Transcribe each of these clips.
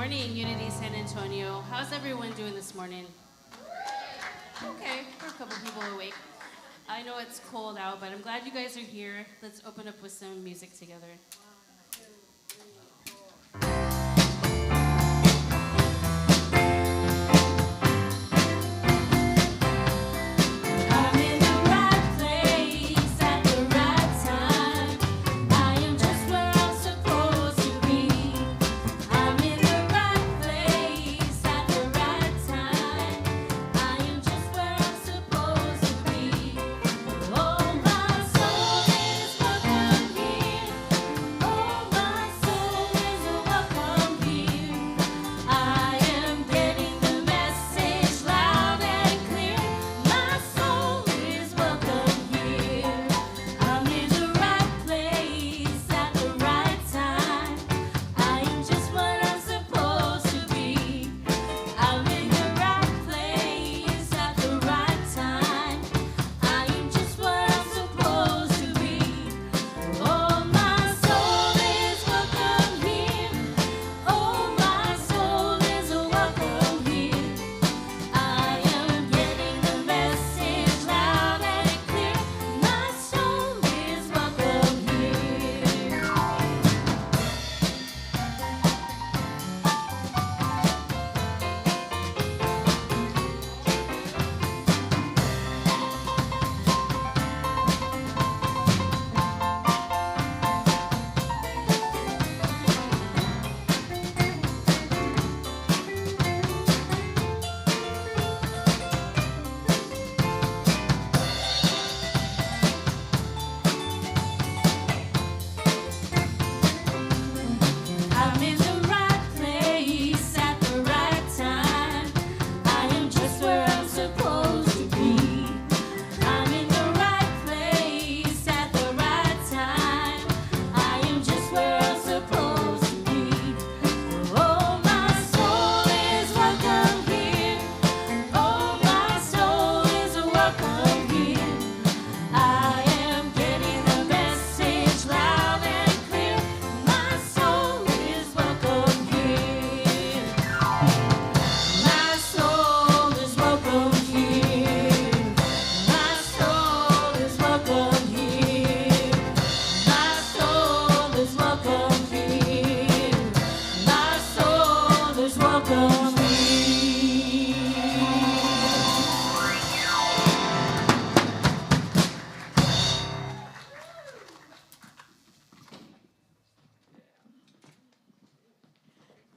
morning, Unity San Antonio. How's everyone doing this morning? Okay, we're a couple people awake. I know it's cold out, but I'm glad you guys are here. Let's open up with some music together.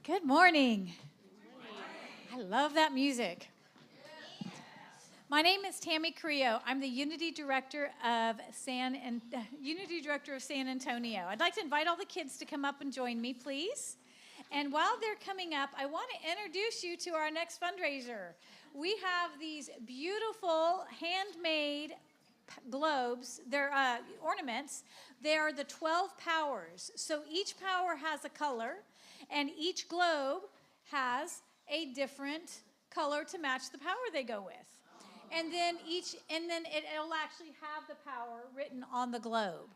Good morning. I love that music. My name is Tammy Carrillo. I'm the Unity Director of San Antonio. I'd like to invite all the kids to come up and join me, please. And while they're coming up, I want to introduce you to our next fundraiser. We have these beautiful handmade globes. They're ornaments. They are the 12 powers. So each power has a color, and each globe has a different color to match the power they go with. And then it'll actually have the power written on the globe.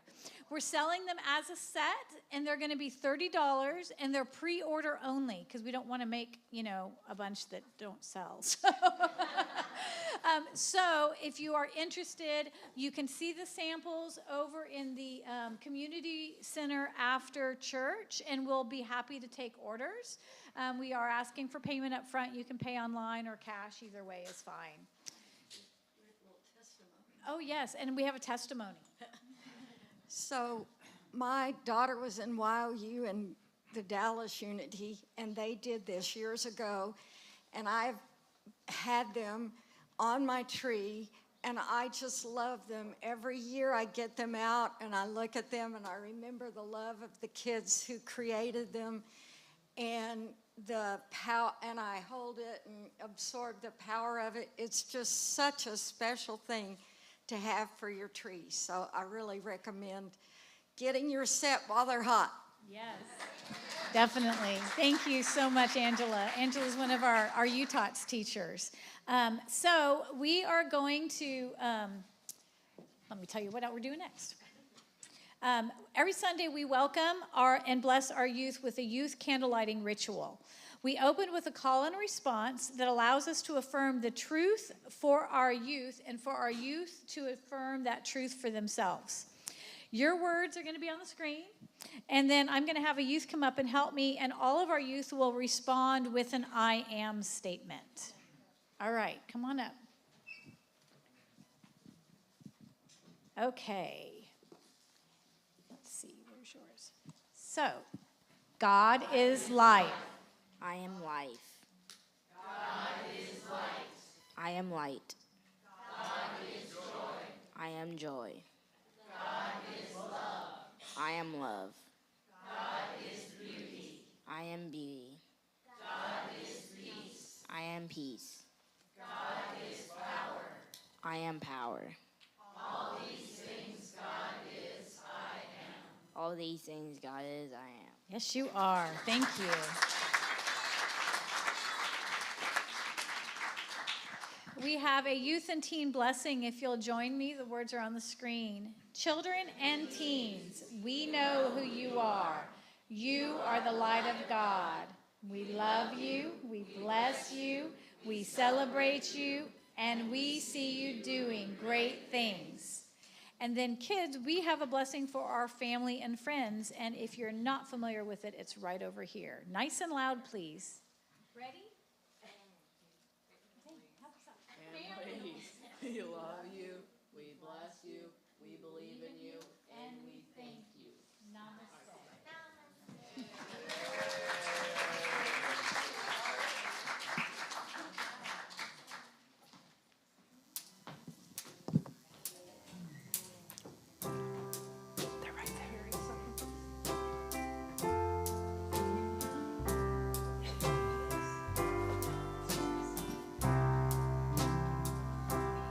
We're selling them as a set, and they're going to be $30, and they're pre-order only because we don't want to make, a bunch that don't sell. So if you are interested, you can see the samples over in the community center after church, and we'll be happy to take orders. We are asking for payment up front. You can pay online or cash. Either way is fine. Oh, yes, and we have a testimony. So my daughter was in YOU and the Dallas Unity, and they did this years ago, and I've had them on my tree, and I just love them. Every year I get them out, and I look at them, and I remember the love of the kids who created them, and the power, and I hold it and absorb the power of it. It's just such a special thing to have for your tree. So I really recommend getting your set while they're hot. Yes, definitely. Thank you so much, Angela. Angela's one of our UTOTS teachers. So we are going to, let me tell you what we're doing next. Every Sunday we welcome and bless our youth with a youth candlelighting ritual. We opened with a call and response that allows us to affirm the truth for our youth and for our youth to affirm that truth for themselves. Your words are going to be on the screen, and then I'm going to have a youth come up and help me, and all of our youth will respond with an I am statement. All right, come on up. Okay. Let's see, where's yours? So, God is life. I am life. God is light. I am light. God is joy. I am joy. God is love. I am love. God is beauty. I am beauty. God is peace. I am peace. God is power. I am power. All these things God is, I am. All these things God is, I am. Yes, you are. Thank you. We have a youth and teen blessing. If you'll join me, the words are on the screen. Children and teens, we know who you are. You are the light of God. We love you. We bless you. We celebrate you. And we see you doing great things. And then kids, we have a blessing for our family and friends. And if you're not familiar with it, it's right over here. Nice and loud, please. Ready? We love you, we bless you, we believe in you, and we thank you. Namaste. They're right there.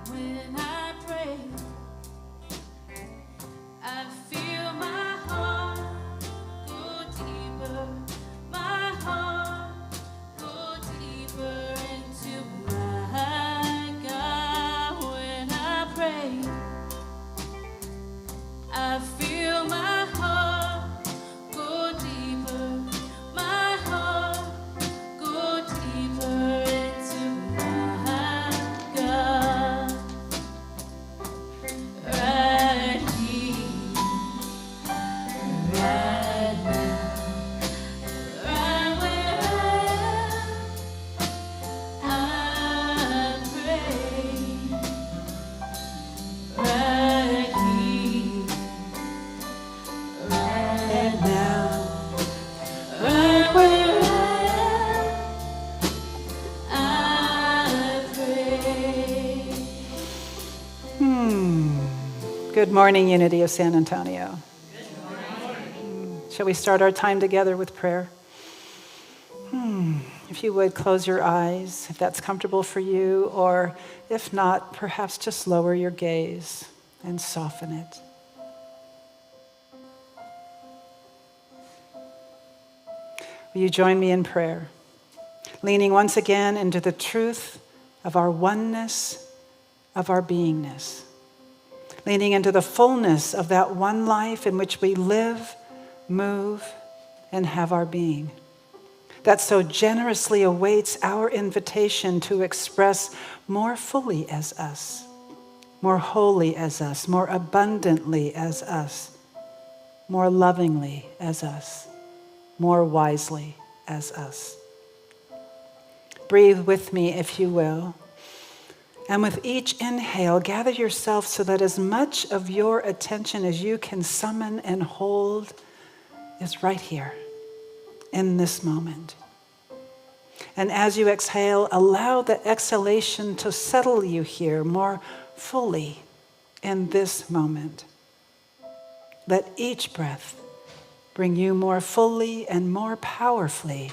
When I pray, I feel my heart go deeper. My heart go deeper into my God. When I pray, I feel my heart go deeper. My heart go deeper into my God. Right here, right now, right where I am, I pray. Right here, right now, right where I pray. Good morning, Unity of San Antonio. Good morning. Shall we start our time together with prayer? If you would, close your eyes, if that's comfortable for you, or if not, perhaps just lower your gaze and soften it. Will you join me in prayer, leaning once again into the truth of our oneness, of our beingness, leaning into the fullness of that one life in which we live, move, and have our being, that so generously awaits our invitation to express more fully as us, more wholly as us, more abundantly as us, more lovingly as us, more wisely as us. Breathe with me, if you will. And with each inhale, gather yourself so that as much of your attention as you can summon and hold is right here in this moment. And as you exhale, allow the exhalation to settle you here more fully in this moment. Let each breath bring you more fully and more powerfully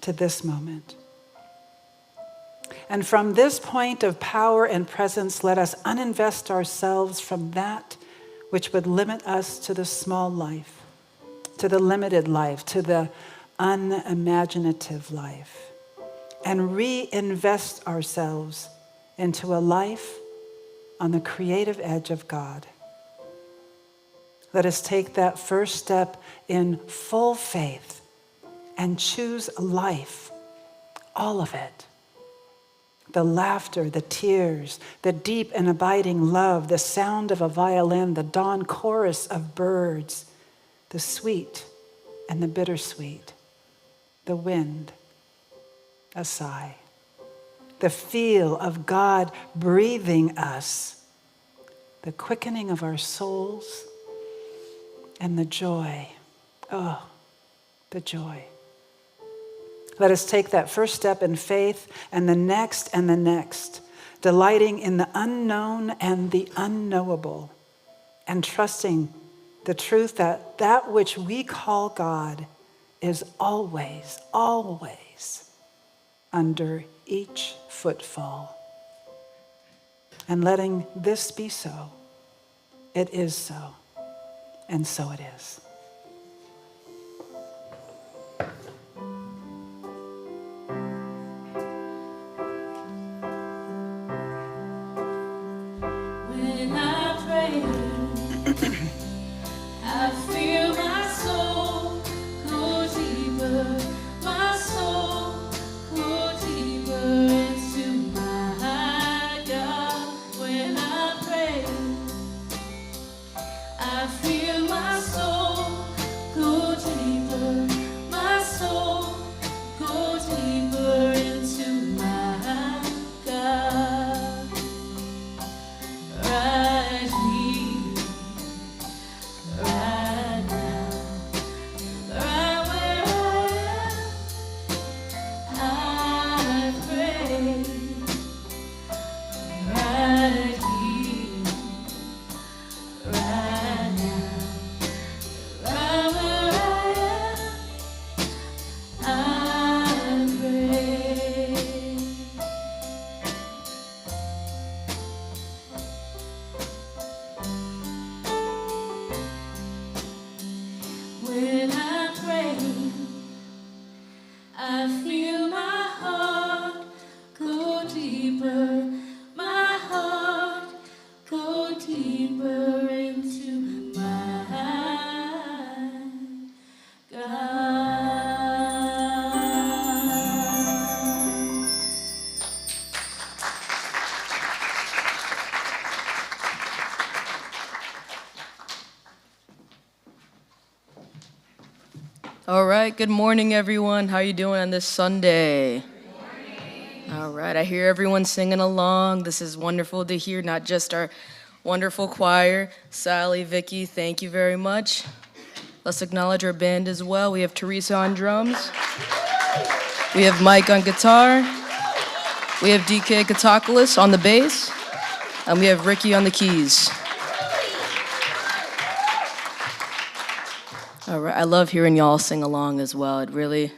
to this moment. And from this point of power and presence, let us uninvest ourselves from that which would limit us to the small life, to the limited life, to the unimaginative life, and reinvest ourselves into a life on the creative edge of God. Let us take that first step in full faith and choose life all of it. The laughter, the tears, the deep and abiding love, the sound of a violin, the dawn chorus of birds, the sweet and the bittersweet, the wind, a sigh, the feel of God breathing us, the quickening of our souls, and the joy. Oh, the joy. Let us take that first step in faith and the next, delighting in the unknown and the unknowable, and trusting the truth that that which we call God is always, always under each footfall. And letting this be so, it is so, and so it is. When I pray, I feel my soul go deeper, my soul go deeper into my God. When I pray, I feel my soul go deeper, my soul go deeper into my God. Right here, right now, right where I am, I pray. Right here, right now, right where I am, I pray. When I pray, I feel my heart go deeper, my heart go deeper into my God. All right, good morning, everyone. How are you doing on this Sunday? All right, I hear everyone singing along. This is wonderful to hear, not just our wonderful choir. Sally, Vicky, thank you very much. Let's acknowledge our band as well. We have Theresa on drums. We have Mike on guitar. We have DK Katakalos on the bass. And we have Ricky on the keys. All right, I love hearing y'all sing along as well. It really,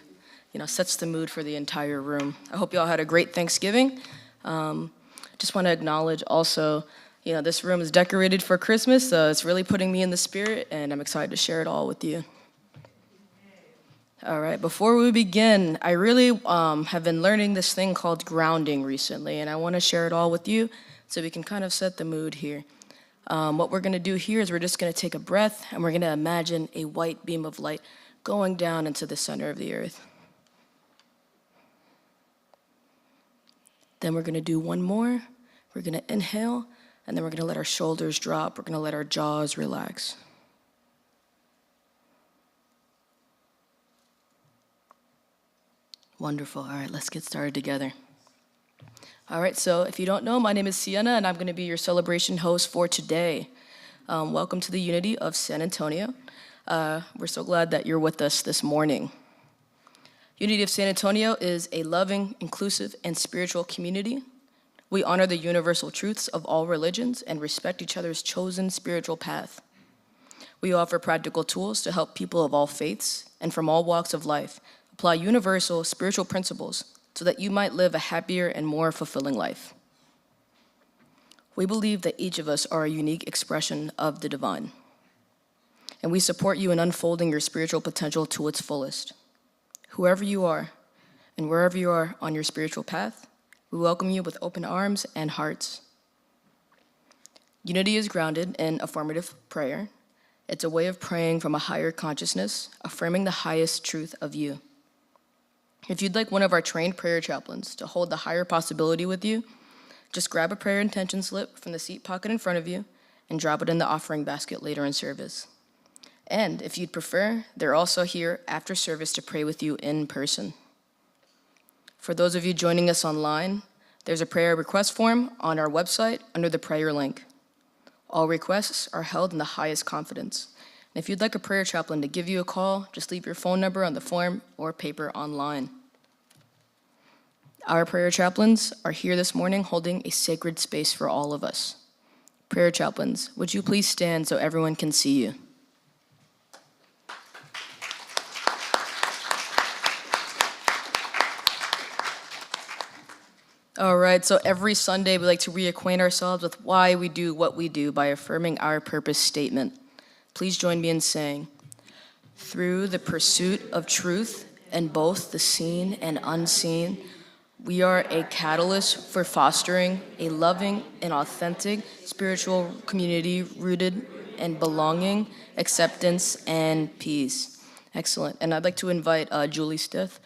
sets the mood for the entire room. I hope y'all had a great Thanksgiving. Just want to acknowledge also, this room is decorated for Christmas, so it's really putting me in the spirit, and I'm excited to share it all with you. All right, before we begin, I really have been learning this thing called grounding recently, and I want to share it all with you so we can kind of set the mood here. What we're going to do here is we're just going to take a breath, and we're going to imagine a white beam of light going down into the center of the earth. Then we're going to do one more. We're going to inhale, and then we're going to let our shoulders drop. We're going to let our jaws relax. Wonderful. All right, let's get started together. All right, so if you don't know, my name is Sienna, and I'm going to be your celebration host for today. Welcome to the Unity of San Antonio. We're so glad that you're with us this morning. Unity of San Antonio is a loving, inclusive, and spiritual community. We honor the universal truths of all religions and respect each other's chosen spiritual path. We offer practical tools to help people of all faiths and from all walks of life apply universal spiritual principles so that you might live a happier and more fulfilling life. We believe that each of us are a unique expression of the divine, and we support you in unfolding your spiritual potential to its fullest. Whoever you are and wherever you are on your spiritual path, we welcome you with open arms and hearts. Unity is grounded in affirmative prayer. It's a way of praying from a higher consciousness, affirming the highest truth of you. If you'd like one of our trained prayer chaplains to hold the higher possibility with you, just grab a prayer intention slip from the seat pocket in front of you and drop it in the offering basket later in service. And if you'd prefer, they're also here after service to pray with you in person. For those of you joining us online, there's a prayer request form on our website under the prayer link. All requests are held in the highest confidence. And if you'd like a prayer chaplain to give you a call, just leave your phone number on the form or paper online. Our prayer chaplains are here this morning holding a sacred space for all of us. Prayer chaplains, would you please stand so everyone can see you? All right, so every Sunday we like to reacquaint ourselves with why we do what we do by affirming our purpose statement. Please join me in saying, through the pursuit of truth in both the seen and unseen, we are a catalyst for fostering a loving and authentic spiritual community rooted in belonging, acceptance, and peace. Excellent. And I'd like to invite Julie Stith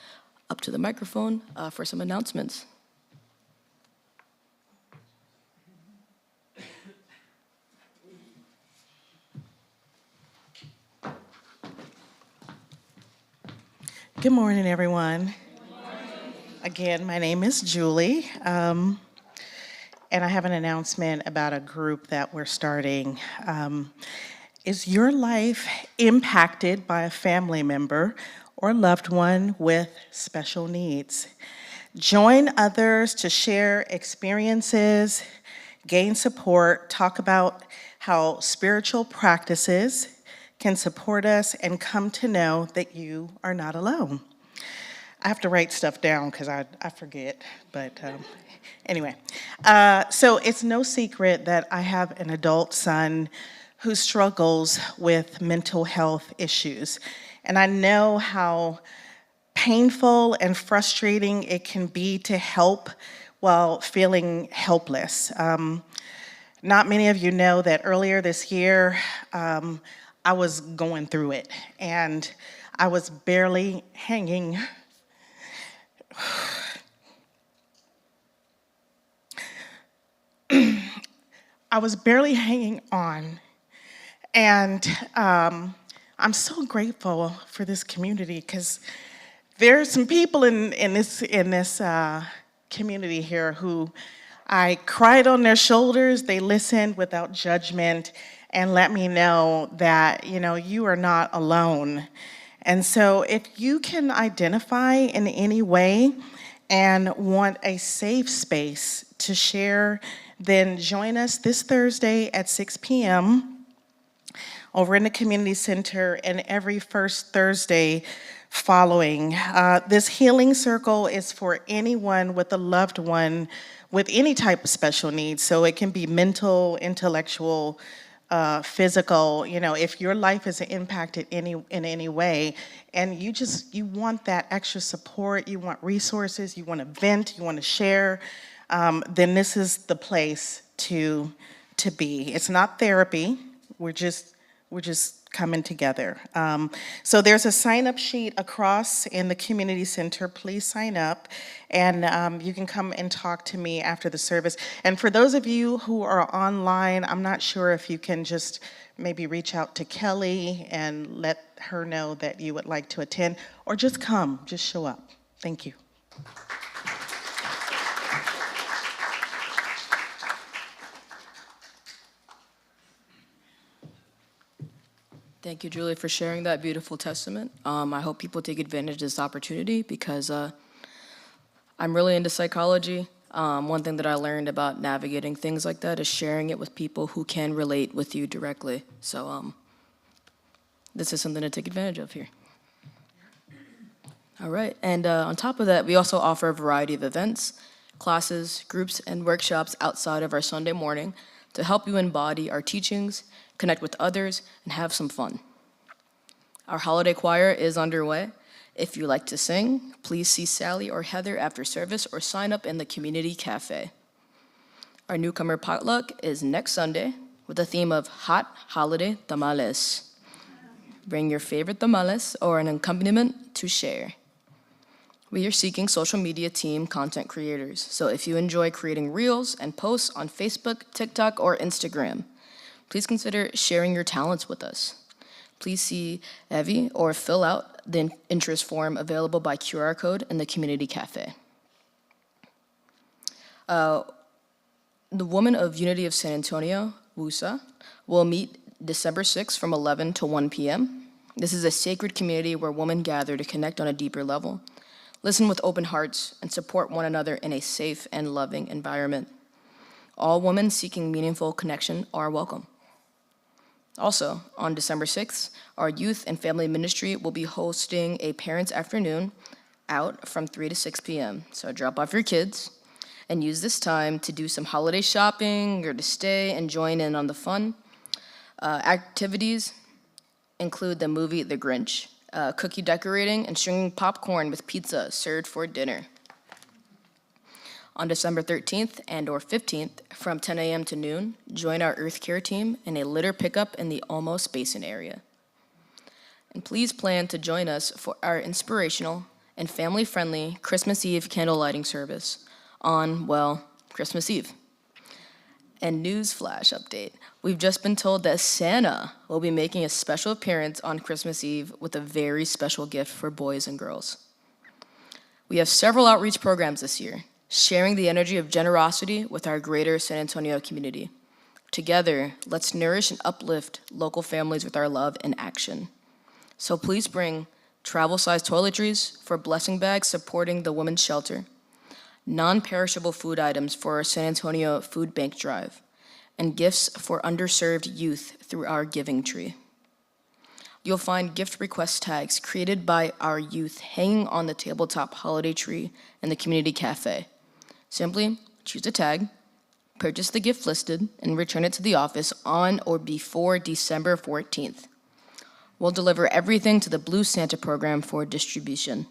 up to the microphone for some announcements. Good morning, everyone. Again, my name is Julie, and I have an announcement about a group that we're starting. Is your life impacted by a family member or loved one with special needs? Join others to share experiences, gain support, talk about how spiritual practices can support us, and come to know that you are not alone. I have to write stuff down because I forget, but anyway. So it's no secret that I have an adult son who struggles with mental health issues. And I know how painful and frustrating it can be to help while feeling helpless. Not many of you know that earlier this year, I was going through it, and I was barely hanging. I was barely hanging on, and I'm so grateful for this community because there are some people in this community here who I cried on their shoulders. They listened without judgment and let me know that, you are not alone. And so if you can identify in any way and want a safe space to share, then join us this Thursday at 6 p.m. over in the community center and every first Thursday following. This healing circle is for anyone with a loved one with any type of special needs. So it can be mental, intellectual, physical. If your life is impacted in any way, and you want that extra support, you want resources, you want to vent, you want to share, then this is the place to be. It's not therapy. We're just coming together. So there's a sign-up sheet across in the community center. Please sign up, and you can come and talk to me after the service. And for those of you who are online, I'm not sure if you can just maybe reach out to Kelly and let her know that you would like to attend, or just come, just show up. Thank you. Thank you, Julie, for sharing that beautiful testament. I hope people take advantage of this opportunity because I'm really into psychology. One thing that I learned about navigating things like that is sharing it with people who can relate with you directly. So this is something to take advantage of here. All right, and on top of that, we also offer a variety of events, classes, groups, and workshops outside of our Sunday morning to help you embody our teachings, connect with others, and have some fun. Our holiday choir is underway. If you like to sing, please see Sally or Heather after service or sign up in the community cafe. Our newcomer potluck is next Sunday with the theme of Hot Holiday Tamales. Bring your favorite tamales or an accompaniment to share. We are seeking social media team content creators, so if you enjoy creating reels and posts on Facebook, TikTok, or Instagram, please consider sharing your talents with us. Please see Evie or fill out the interest form available by QR code in the community cafe. The Women of Unity of San Antonio, WUSA, will meet December 6th from 11 to 1 p.m. This is a sacred community where women gather to connect on a deeper level, listen with open hearts, and support one another in a safe and loving environment. All women seeking meaningful connection are welcome. Also, on December 6th, our youth and family ministry will be hosting a parents' afternoon out from 3 to 6 p.m. So drop off your kids and use this time to do some holiday shopping or to stay and join in on the fun. Activities include the movie The Grinch, cookie decorating, and stringing popcorn with pizza served for dinner. On December 13th and or 15th, from 10 a.m. to noon, join our Earth Care team in a litter pickup in the Almost Basin area. And please plan to join us for our inspirational and family-friendly Christmas Eve candle lighting service on, well, Christmas Eve. And news flash update. We've just been told that Santa will be making a special appearance on Christmas Eve with a very special gift for boys and girls. We have several outreach programs this year, sharing the energy of generosity with our greater San Antonio community. Together, let's nourish and uplift local families with our love and action. So please bring travel-sized toiletries for blessing bags supporting the women's shelter, non-perishable food items for our San Antonio Food Bank Drive, and gifts for underserved youth through our giving tree. You'll find gift request tags created by our youth hanging on the tabletop holiday tree in the community cafe. Simply choose a tag, purchase the gift listed, and return it to the office on or before December 14th. We'll deliver everything to the Blue Santa program for distribution.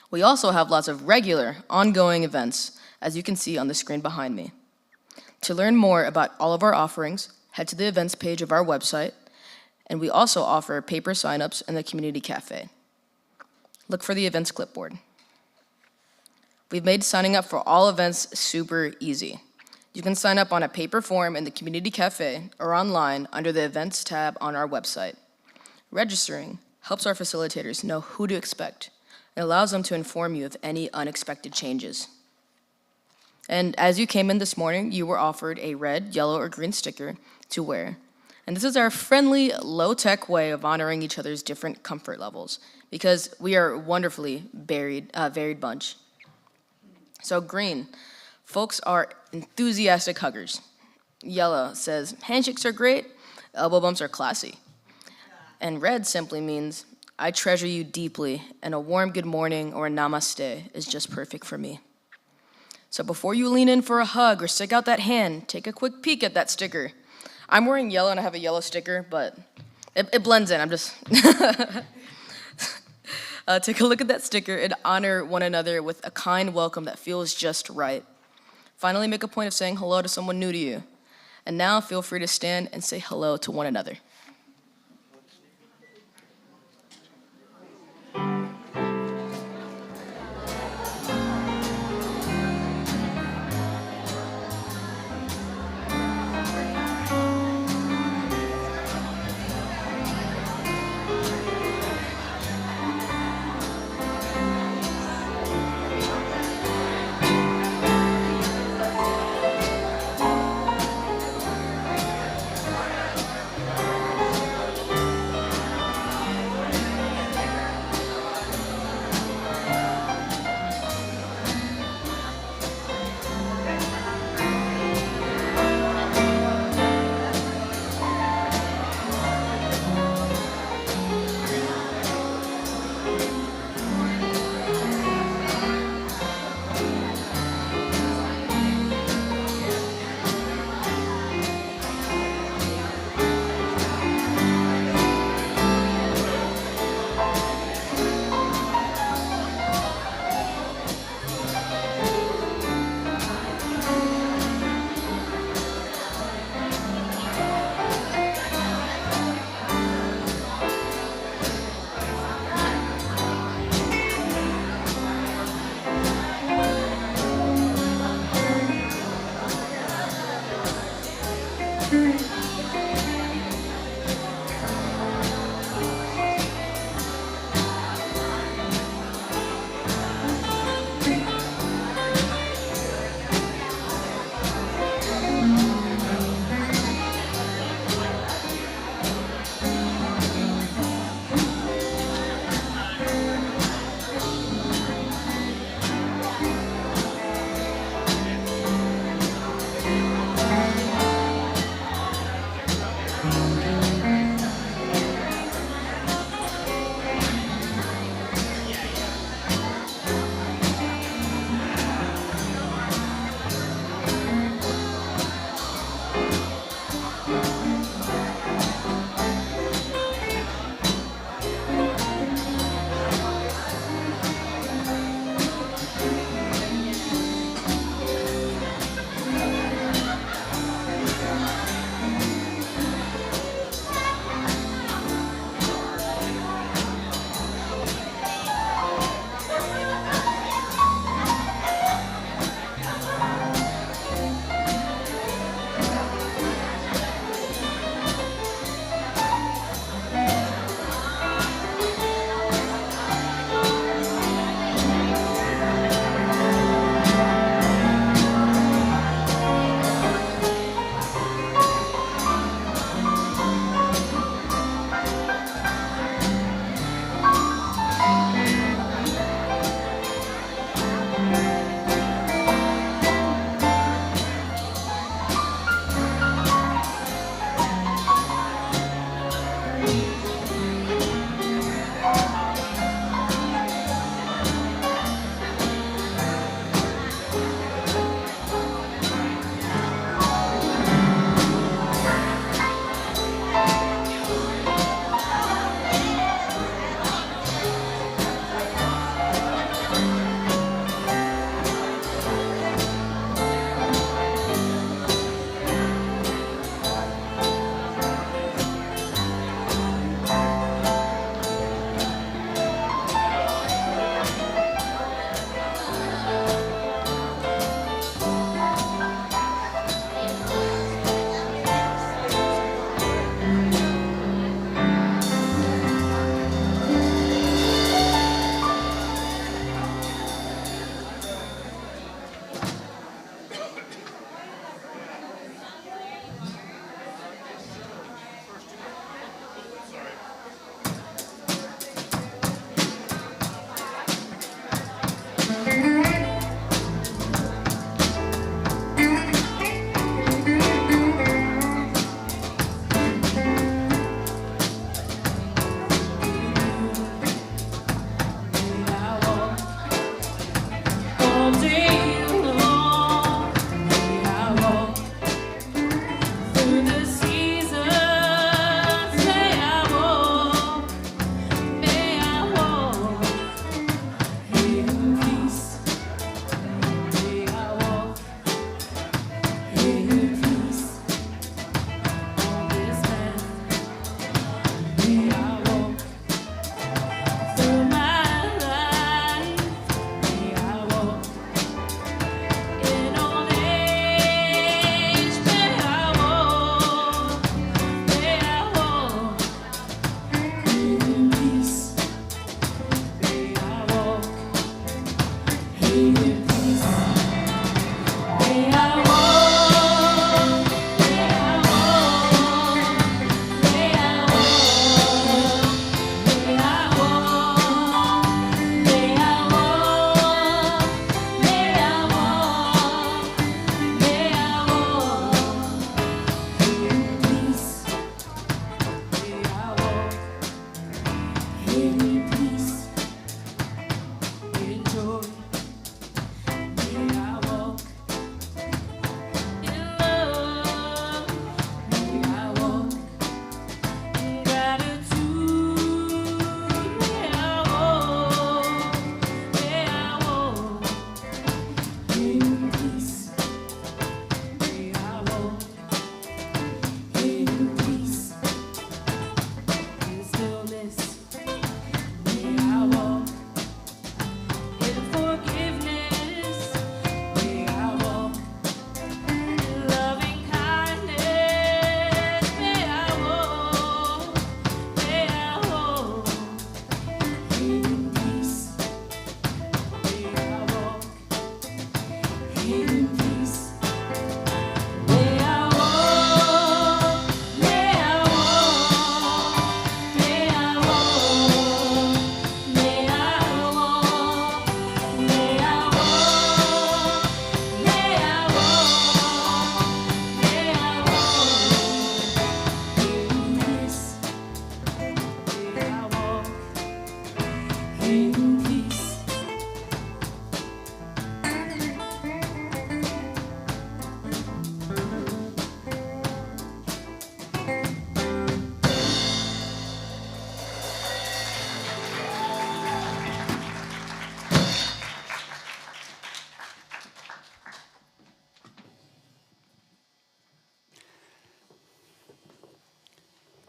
We also have lots of regular, ongoing events, as you can see on the screen behind me. To learn more about all of our offerings, head to the events page of our website, and we also offer paper signups in the community cafe. Look for the events clipboard. We've made signing up for all events super easy. You can sign up on a paper form in the community cafe or online under the events tab on our website. Registering helps our facilitators know who to expect. It allows them to inform you of any unexpected changes. And as you came in this morning, you were offered a red, yellow, or green sticker to wear. And this is our friendly, low-tech way of honoring each other's different comfort levels, because we are a wonderfully varied bunch. So green, folks are enthusiastic huggers. Yellow says, handshakes are great, elbow bumps are classy. And red simply means, I treasure you deeply, and a warm good morning or a namaste is just perfect for me. So before you lean in for a hug or stick out that hand, take a quick peek at that sticker. I'm wearing yellow and I have a yellow sticker, but it blends in. I'm just take a look at that sticker and honor one another with a kind welcome that feels just right. Finally, make a point of saying hello to someone new to you. And now feel free to stand and say hello to one another.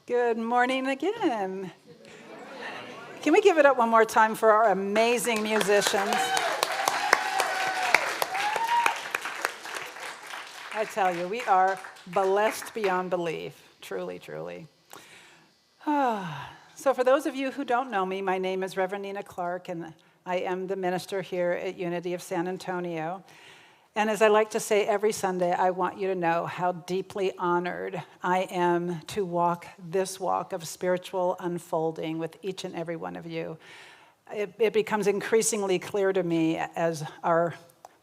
Good morning again. Can we give it up one more time for our amazing musicians? I tell you, we are blessed beyond belief, truly, truly. So for those of you who don't know me, my name is Reverend Nina Clark, and I am the minister here at Unity of San Antonio. And as I like to say every Sunday, I want you to know how deeply honored I am to walk this walk of spiritual unfolding with each and every one of you. It becomes increasingly clear to me as our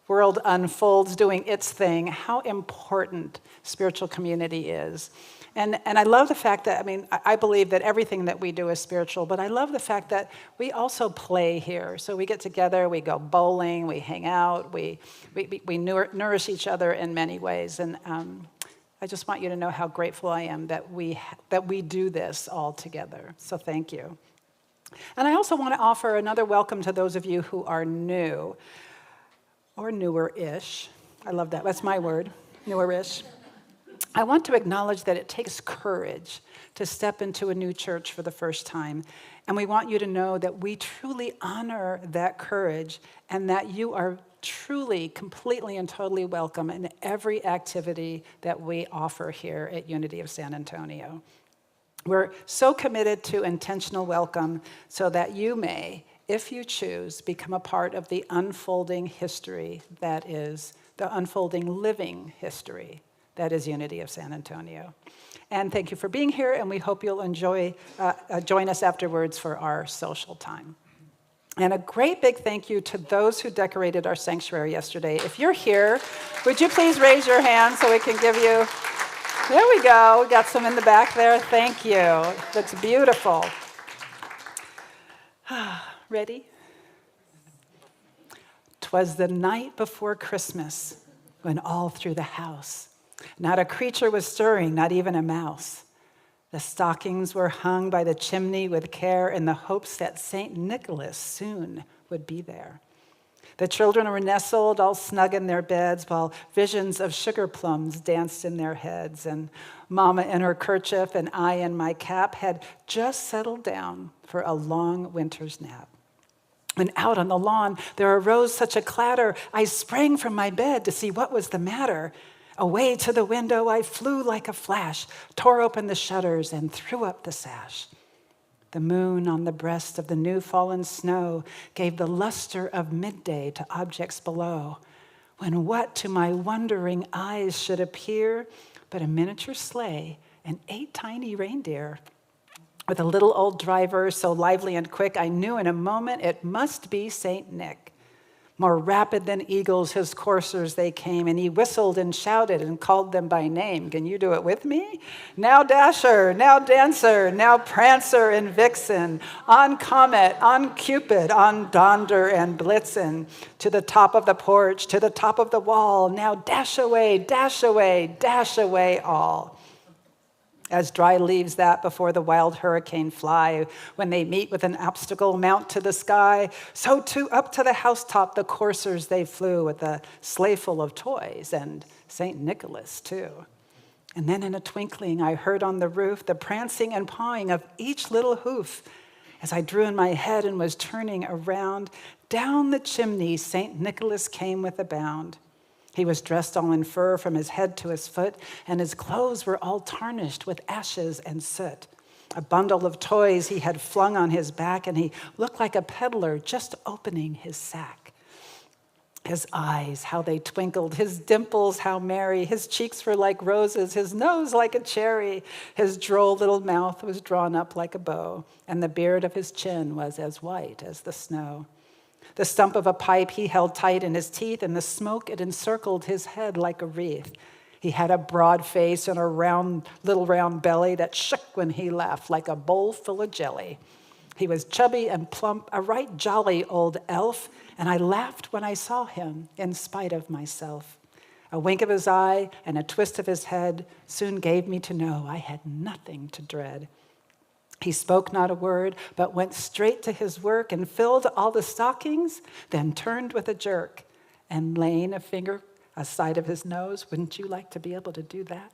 world unfolds doing its thing, how important spiritual community is. And I love the fact that, I believe that everything that we do is spiritual, but I love the fact that we also play here. So we get together, we go bowling, we hang out, we nourish each other in many ways. And I just want you to know how grateful I am that we do this all together. So thank you. And I also want to offer another welcome to those of you who are new, or newer-ish. I love that. That's my word, newer-ish. I want to acknowledge that it takes courage to step into a new church for the first time. And we want you to know that we truly honor that courage and that you are truly, completely, and totally welcome in every activity that we offer here at Unity of San Antonio. We're so committed to intentional welcome so that you may, if you choose, become a part of the unfolding history that is the unfolding living history that is Unity of San Antonio. And thank you for being here, and we hope you'll join us afterwards for our social time. And a great big thank you to those who decorated our sanctuary yesterday. If you're here, would you please raise your hand so we can give you, there we go, we got some in the back there, thank you. That's beautiful. Ready? 'Twas the night before Christmas when all through the house not a creature was stirring, not even a mouse. The stockings were hung by the chimney with care in the hopes that St. Nicholas soon would be there. The children were nestled all snug in their beds while visions of sugar plums danced in their heads. And Mama in her kerchief and I in my cap had just settled down for a long winter's nap. When out on the lawn there arose such a clatter, I sprang from my bed to see what was the matter. Away to the window I flew like a flash, tore open the shutters and threw up the sash. The moon on the breast of the new fallen snow gave the luster of midday to objects below. when what to my wondering eyes should appear but a miniature sleigh and 8 tiny reindeer. With a little old driver so lively and quick, I knew in a moment it must be St. Nick. More rapid than eagles, his coursers they came, and he whistled and shouted and called them by name. Can you do it with me? Now Dasher, now Dancer, now Prancer and Vixen, on Comet, on Cupid, on Donder and Blitzen, to the top of the porch, to the top of the wall, now dash away, dash away, dash away all. As dry leaves that before the wild hurricane fly, when they meet with an obstacle mount to the sky, so too up to the housetop the coursers they flew with a sleigh full of toys, and St. Nicholas too. And then in a twinkling I heard on the roof the prancing and pawing of each little hoof. As I drew in my head and was turning around, down the chimney St. Nicholas came with a bound. He was dressed all in fur from his head to his foot, and his clothes were all tarnished with ashes and soot. A bundle of toys he had flung on his back, and he looked like a peddler just opening his sack. His eyes, how they twinkled, his dimples, how merry, his cheeks were like roses, his nose like a cherry, his droll little mouth was drawn up like a bow, and the beard of his chin was as white as the snow. The stump of a pipe he held tight in his teeth, and the smoke, it encircled his head like a wreath. He had a broad face and a little round belly that shook when he laughed like a bowl full of jelly. He was chubby and plump, a right jolly old elf, and I laughed when I saw him in spite of myself. A wink of his eye and a twist of his head soon gave me to know I had nothing to dread. He spoke not a word, but went straight to his work and filled all the stockings, then turned with a jerk and laying a finger aside of his nose, wouldn't you like to be able to do that?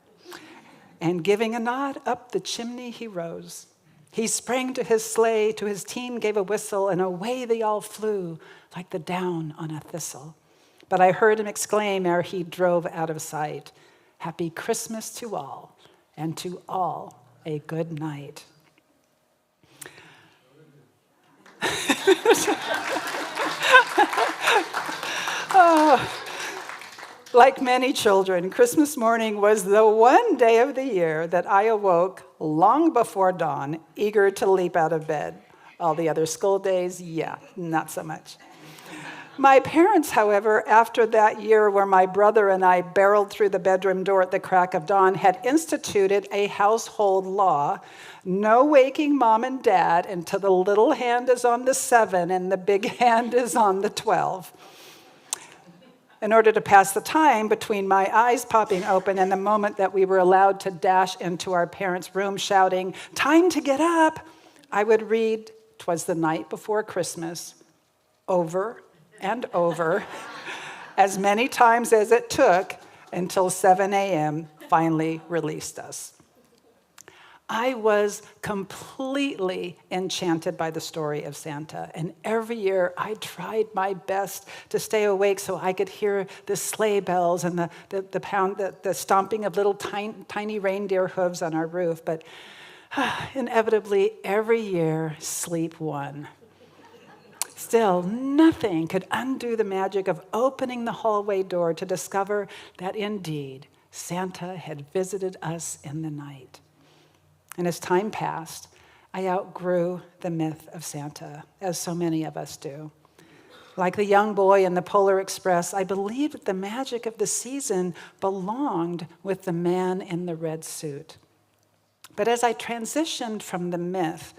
And giving a nod, up the chimney he rose. He sprang to his sleigh, to his team gave a whistle, and away they all flew like the down on a thistle. But I heard him exclaim ere he drove out of sight, "Happy Christmas to all, and to all a good night." Like many children, Christmas morning was the one day of the year that I awoke long before dawn, eager to leap out of bed. All the other school days, yeah, not so much. My parents, however, after that year where my brother and I barreled through the bedroom door at the crack of dawn, had instituted a household law: no waking mom and dad until the little hand is on the 7 and the big hand is on the 12. In order to pass the time between my eyes popping open and the moment that we were allowed to dash into our parents' room shouting, "Time to get up," I would read "'Twas the Night Before Christmas" over and over, as many times as it took until 7 a.m. finally released us. I was completely enchanted by the story of Santa, and every year I tried my best to stay awake so I could hear the sleigh bells and the stomping of little tiny reindeer hooves on our roof, but inevitably every year sleep won. Still, nothing could undo the magic of opening the hallway door to discover that indeed Santa had visited us in the night. And as time passed, I outgrew the myth of Santa, as so many of us do. Like the young boy in the Polar Express, I believed that the magic of the season belonged with the man in the red suit. But as I transitioned from the myth,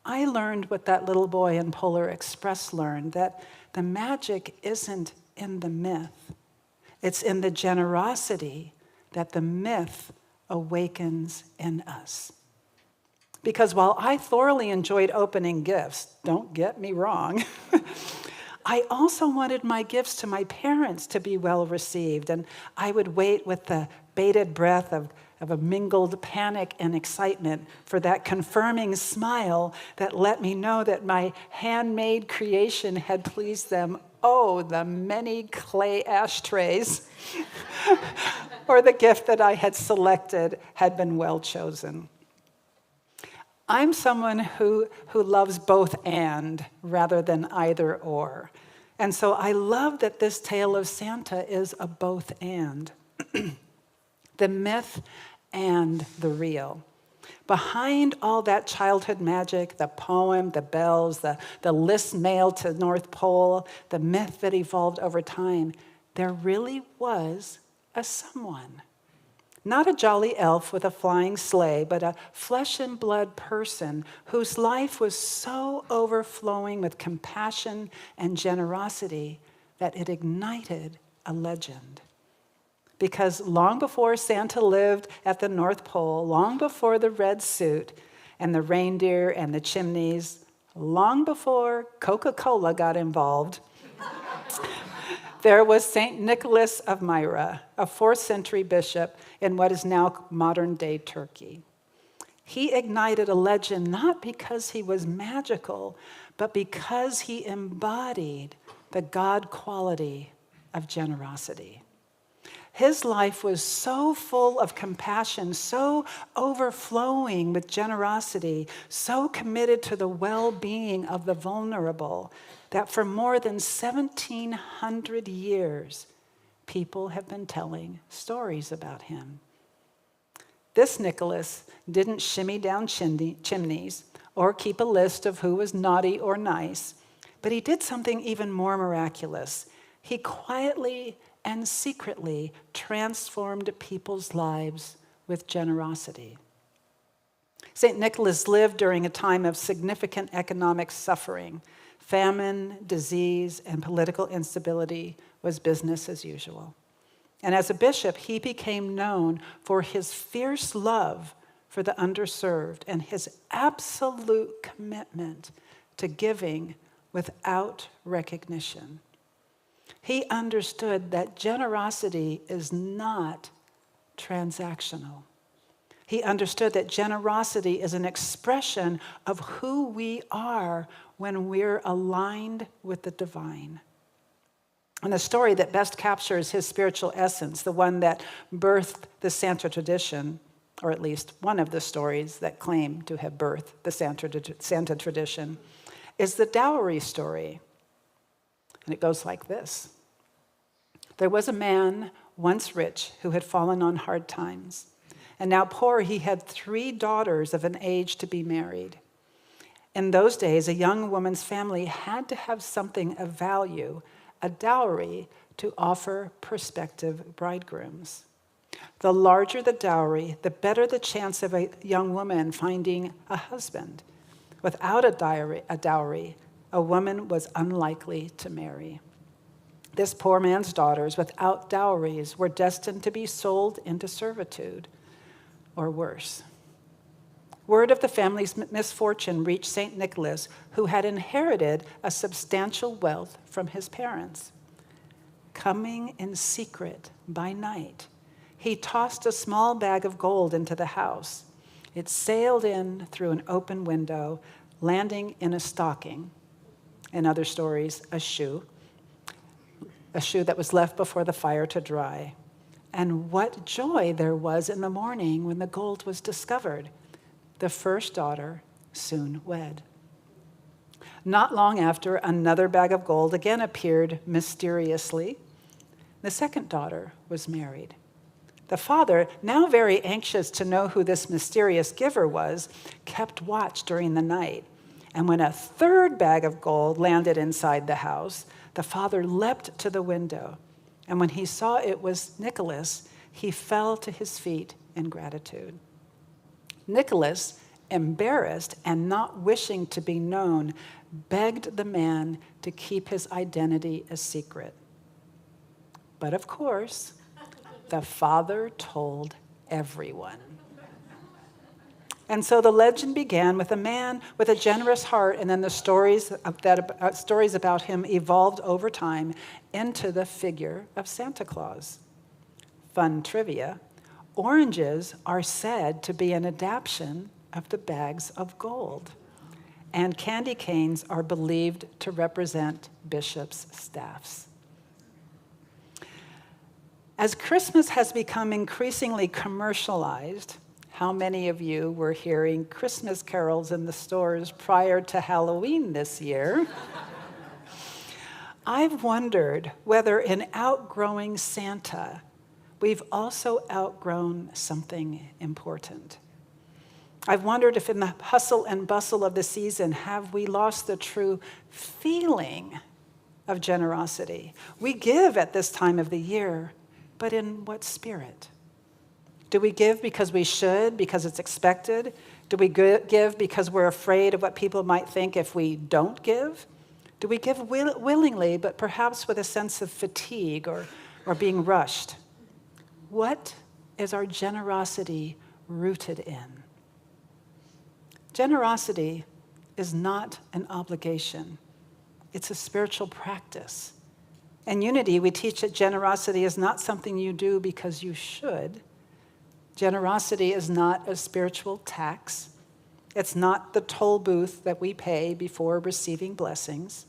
I learned what that little boy in Polar Express learned, that the magic isn't in the myth. It's in the generosity that the myth awakens in us. Because while I thoroughly enjoyed opening gifts, don't get me wrong, I also wanted my gifts to my parents to be well received, and I would wait with the bated breath of a mingled panic and excitement for that confirming smile that let me know that my handmade creation had pleased them. Oh, the many clay ashtrays, or the gift that I had selected had been well chosen. I'm someone who loves both and rather than either or. And so I love that this tale of Santa is a both and. The myth and the real. Behind all that childhood magic, the poem, the bells, the list mailed to North Pole, the myth that evolved over time, there really was a someone. Not a jolly elf with a flying sleigh, but a flesh and blood person whose life was so overflowing with compassion and generosity that it ignited a legend. Because long before Santa lived at the North Pole, long before the red suit and the reindeer and the chimneys, long before Coca-Cola got involved, there was St. Nicholas of Myra, a 4th century bishop in what is now modern-day Turkey. He ignited a legend not because he was magical, but because he embodied the God quality of generosity. His life was so full of compassion, so overflowing with generosity, so committed to the well-being of the vulnerable, that for more than 1,700 years, people have been telling stories about him. This Nicholas didn't shimmy down chimneys or keep a list of who was naughty or nice, but he did something even more miraculous. He quietly and secretly transformed people's lives with generosity. St. Nicholas lived during a time of significant economic suffering. Famine, disease, and political instability was business as usual. And as a bishop, he became known for his fierce love for the underserved and his absolute commitment to giving without recognition. He understood that generosity is not transactional. He understood that generosity is an expression of who we are when we're aligned with the divine. And the story that best captures his spiritual essence, the one that birthed the Santa tradition, or at least one of the stories that claim to have birthed the Santa tradition, is the dowry story. And it goes like this. There was a man once rich who had fallen on hard times. And now poor, he had 3 daughters of an age to be married. In those days, a young woman's family had to have something of value, a dowry, to offer prospective bridegrooms. The larger the dowry, the better the chance of a young woman finding a husband. Without a dowry, a woman was unlikely to marry. This poor man's daughters, without dowries, were destined to be sold into servitude, or worse. Word of the family's misfortune reached St. Nicholas, who had inherited a substantial wealth from his parents. Coming in secret by night, he tossed a small bag of gold into the house. It sailed in through an open window, landing in a stocking. In other stories, a shoe that was left before the fire to dry. And what joy there was in the morning when the gold was discovered. The first daughter soon wed. Not long after, another bag of gold again appeared mysteriously. The second daughter was married. The father, now very anxious to know who this mysterious giver was, kept watch during the night. And when a third bag of gold landed inside the house, the father leapt to the window. And when he saw it was Nicholas, he fell to his feet in gratitude. Nicholas, embarrassed and not wishing to be known, begged the man to keep his identity a secret. But of course, the father told everyone. And so the legend began with a man with a generous heart, and then the stories about him evolved over time into the figure of Santa Claus. Fun trivia, oranges are said to be an adaptation of the bags of gold, and candy canes are believed to represent bishops' staffs. As Christmas has become increasingly commercialized, how many of you were hearing Christmas carols in the stores prior to Halloween this year? I've wondered whether in outgrowing Santa, we've also outgrown something important. I've wondered if in the hustle and bustle of the season, have we lost the true feeling of generosity? We give at this time of the year, but in what spirit? Do we give because we should, because it's expected? Do we give because we're afraid of what people might think if we don't give? Do we give willingly, but perhaps with a sense of fatigue or being rushed? What is our generosity rooted in? Generosity is not an obligation. It's a spiritual practice. In Unity, we teach that generosity is not something you do because you should. Generosity is not a spiritual tax. It's not the toll booth that we pay before receiving blessings.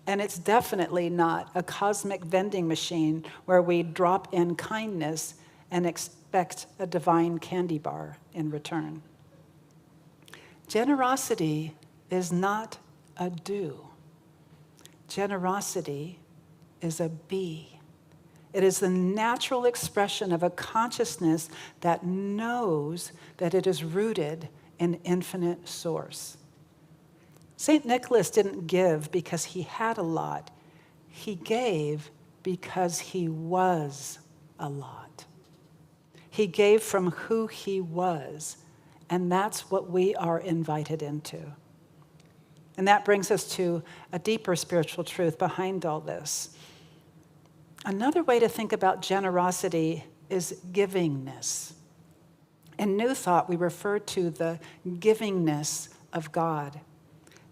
And it's definitely not a cosmic vending machine where we drop in kindness and expect a divine candy bar in return. Generosity is not a do. Generosity is a be. It is the natural expression of a consciousness that knows that it is rooted in infinite source. St. Nicholas didn't give because he had a lot. He gave because he was a lot. He gave from who he was, and that's what we are invited into. And that brings us to a deeper spiritual truth behind all this. Another way to think about generosity is givingness. In New Thought, we refer to the givingness of God.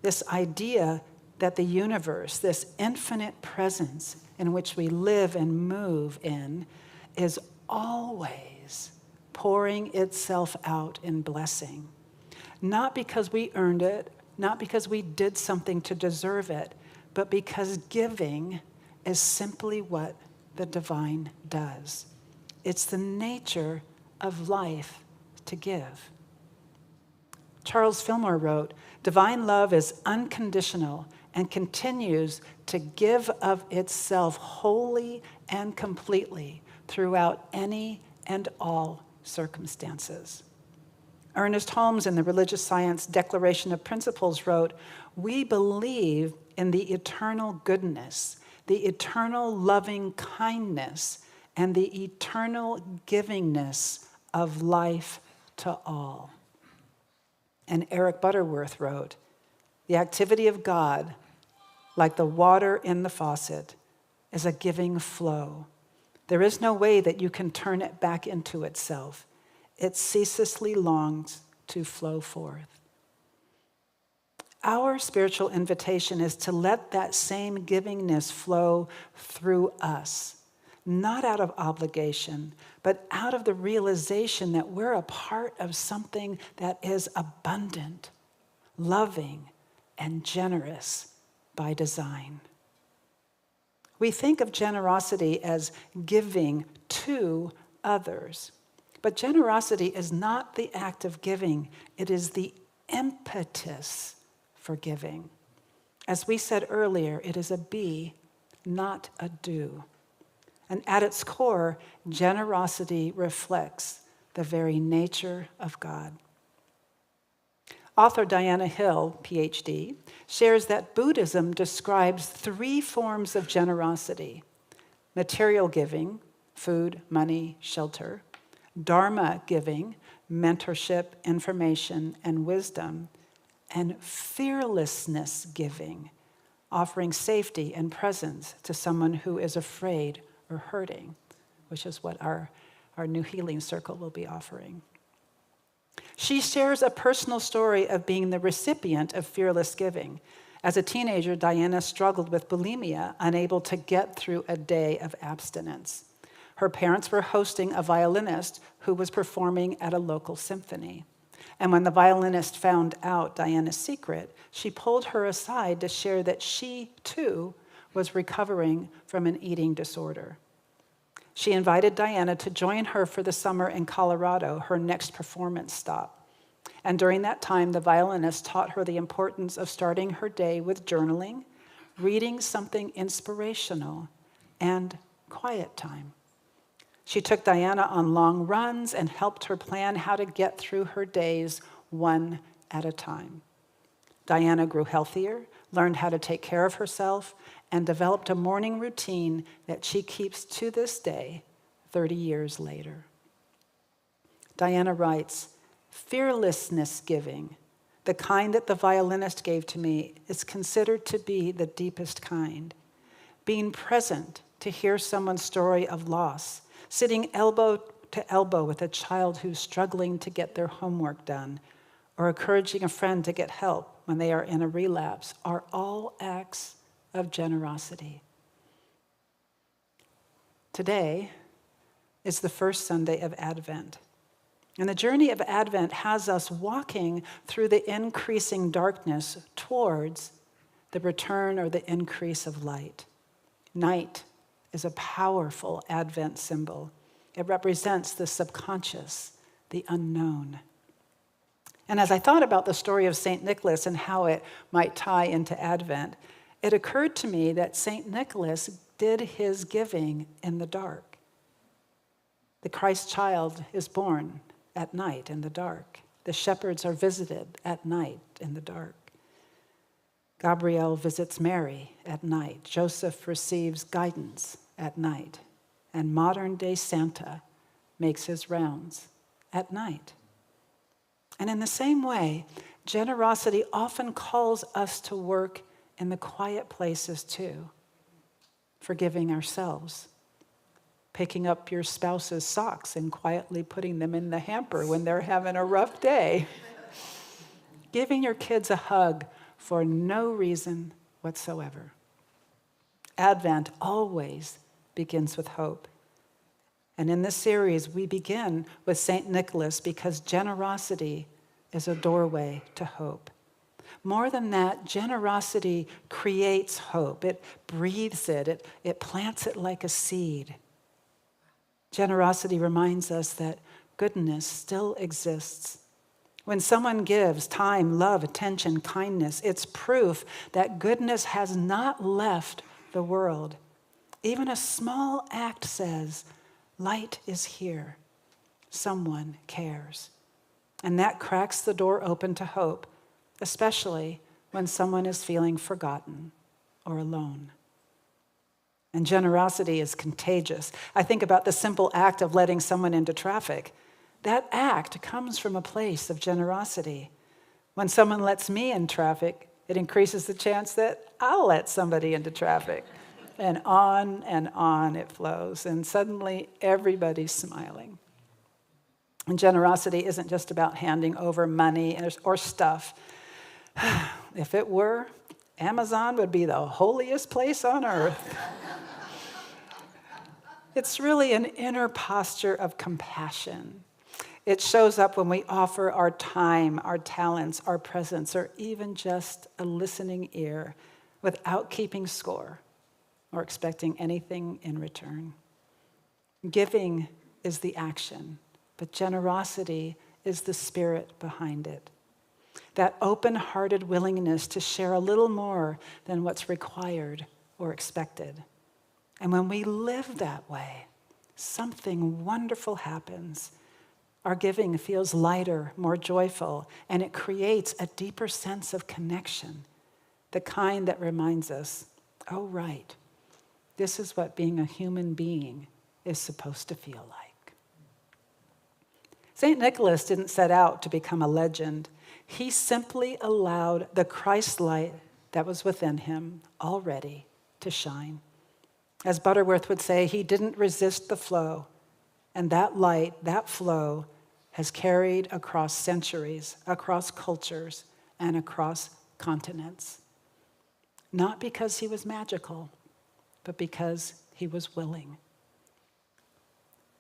This idea that the universe, this infinite presence in which we live and move in, is always pouring itself out in blessing. Not because we earned it, not because we did something to deserve it, but because giving is simply what the divine does. It's the nature of life to give. Charles Fillmore wrote, "Divine love is unconditional and continues to give of itself wholly and completely throughout any and all circumstances." Ernest Holmes in the Religious Science Declaration of Principles wrote, "We believe in the eternal goodness, the eternal loving kindness, and the eternal givingness of life to all." And Eric Butterworth wrote, "The activity of God, like the water in the faucet, is a giving flow. There is no way that you can turn it back into itself. It ceaselessly longs to flow forth." Our spiritual invitation is to let that same givingness flow through us, not out of obligation, but out of the realization that we're a part of something that is abundant, loving, and generous by design. We think of generosity as giving to others. But generosity is not the act of giving, it is the impetus for giving. As we said earlier, it is a be, not a do. And at its core, generosity reflects the very nature of God. Author Diana Hill, PhD, shares that Buddhism describes 3 forms of generosity: material giving, food, money, shelter; Dharma giving, mentorship, information, and wisdom; and fearlessness giving, offering safety and presence to someone who is afraid or hurting, which is what our new healing circle will be offering. She shares a personal story of being the recipient of fearless giving. As a teenager, Diana struggled with bulimia, unable to get through a day of abstinence. Her parents were hosting a violinist who was performing at a local symphony. And when the violinist found out Diana's secret, she pulled her aside to share that she, too, was recovering from an eating disorder. She invited Diana to join her for the summer in Colorado, her next performance stop. And during that time, the violinist taught her the importance of starting her day with journaling, reading something inspirational, and quiet time. She took Diana on long runs and helped her plan how to get through her days one at a time. Diana grew healthier, learned how to take care of herself, and developed a morning routine that she keeps to this day, 30 years later. Diana writes, "Fearlessness giving, the kind that the violinist gave to me, is considered to be the deepest kind. Being present to hear someone's story of loss, sitting elbow to elbow with a child who's struggling to get their homework done, or encouraging a friend to get help when they are in a relapse, are all acts of generosity." Today is the first Sunday of Advent. And the journey of Advent has us walking through the increasing darkness towards the return or the increase of light. Night is a powerful Advent symbol. It represents the subconscious, the unknown. And as I thought about the story of St. Nicholas and how it might tie into Advent, it occurred to me that St. Nicholas did his giving in the dark. The Christ child is born at night in the dark. The shepherds are visited at night in the dark. Gabriel visits Mary at night. Joseph receives guidance at night. And modern-day Santa makes his rounds at night. And in the same way, generosity often calls us to work in the quiet places too. Forgiving ourselves, picking up your spouse's socks and quietly putting them in the hamper when they're having a rough day, giving your kids a hug for no reason whatsoever. Advent always begins with hope. And in this series, we begin with St. Nicholas because generosity is a doorway to hope. More than that, generosity creates hope. It breathes it. It plants it like a seed. Generosity reminds us that goodness still exists. When someone gives time, love, attention, kindness, it's proof that goodness has not left the world. Even a small act says, light is here. Someone cares. And that cracks the door open to hope, especially when someone is feeling forgotten or alone. And generosity is contagious. I think about the simple act of letting someone into traffic. That act comes from a place of generosity. When someone lets me in traffic, it increases the chance that I'll let somebody into traffic. And on it flows. And suddenly everybody's smiling. And generosity isn't just about handing over money or stuff. If it were, Amazon would be the holiest place on earth. It's really an inner posture of compassion. It shows up when we offer our time, our talents, our presence, or even just a listening ear without keeping score or expecting anything in return. Giving is the action, but generosity is the spirit behind it. That open-hearted willingness to share a little more than what's required or expected. And when we live that way, something wonderful happens. Our giving feels lighter, more joyful, and it creates a deeper sense of connection, the kind that reminds us, oh, right, this is what being a human being is supposed to feel like. St. Nicholas didn't set out to become a legend. He simply allowed the Christ light that was within him already to shine. As Butterworth would say, he didn't resist the flow. And that light, that flow, has carried across centuries, across cultures, and across continents. Not because he was magical, but because he was willing.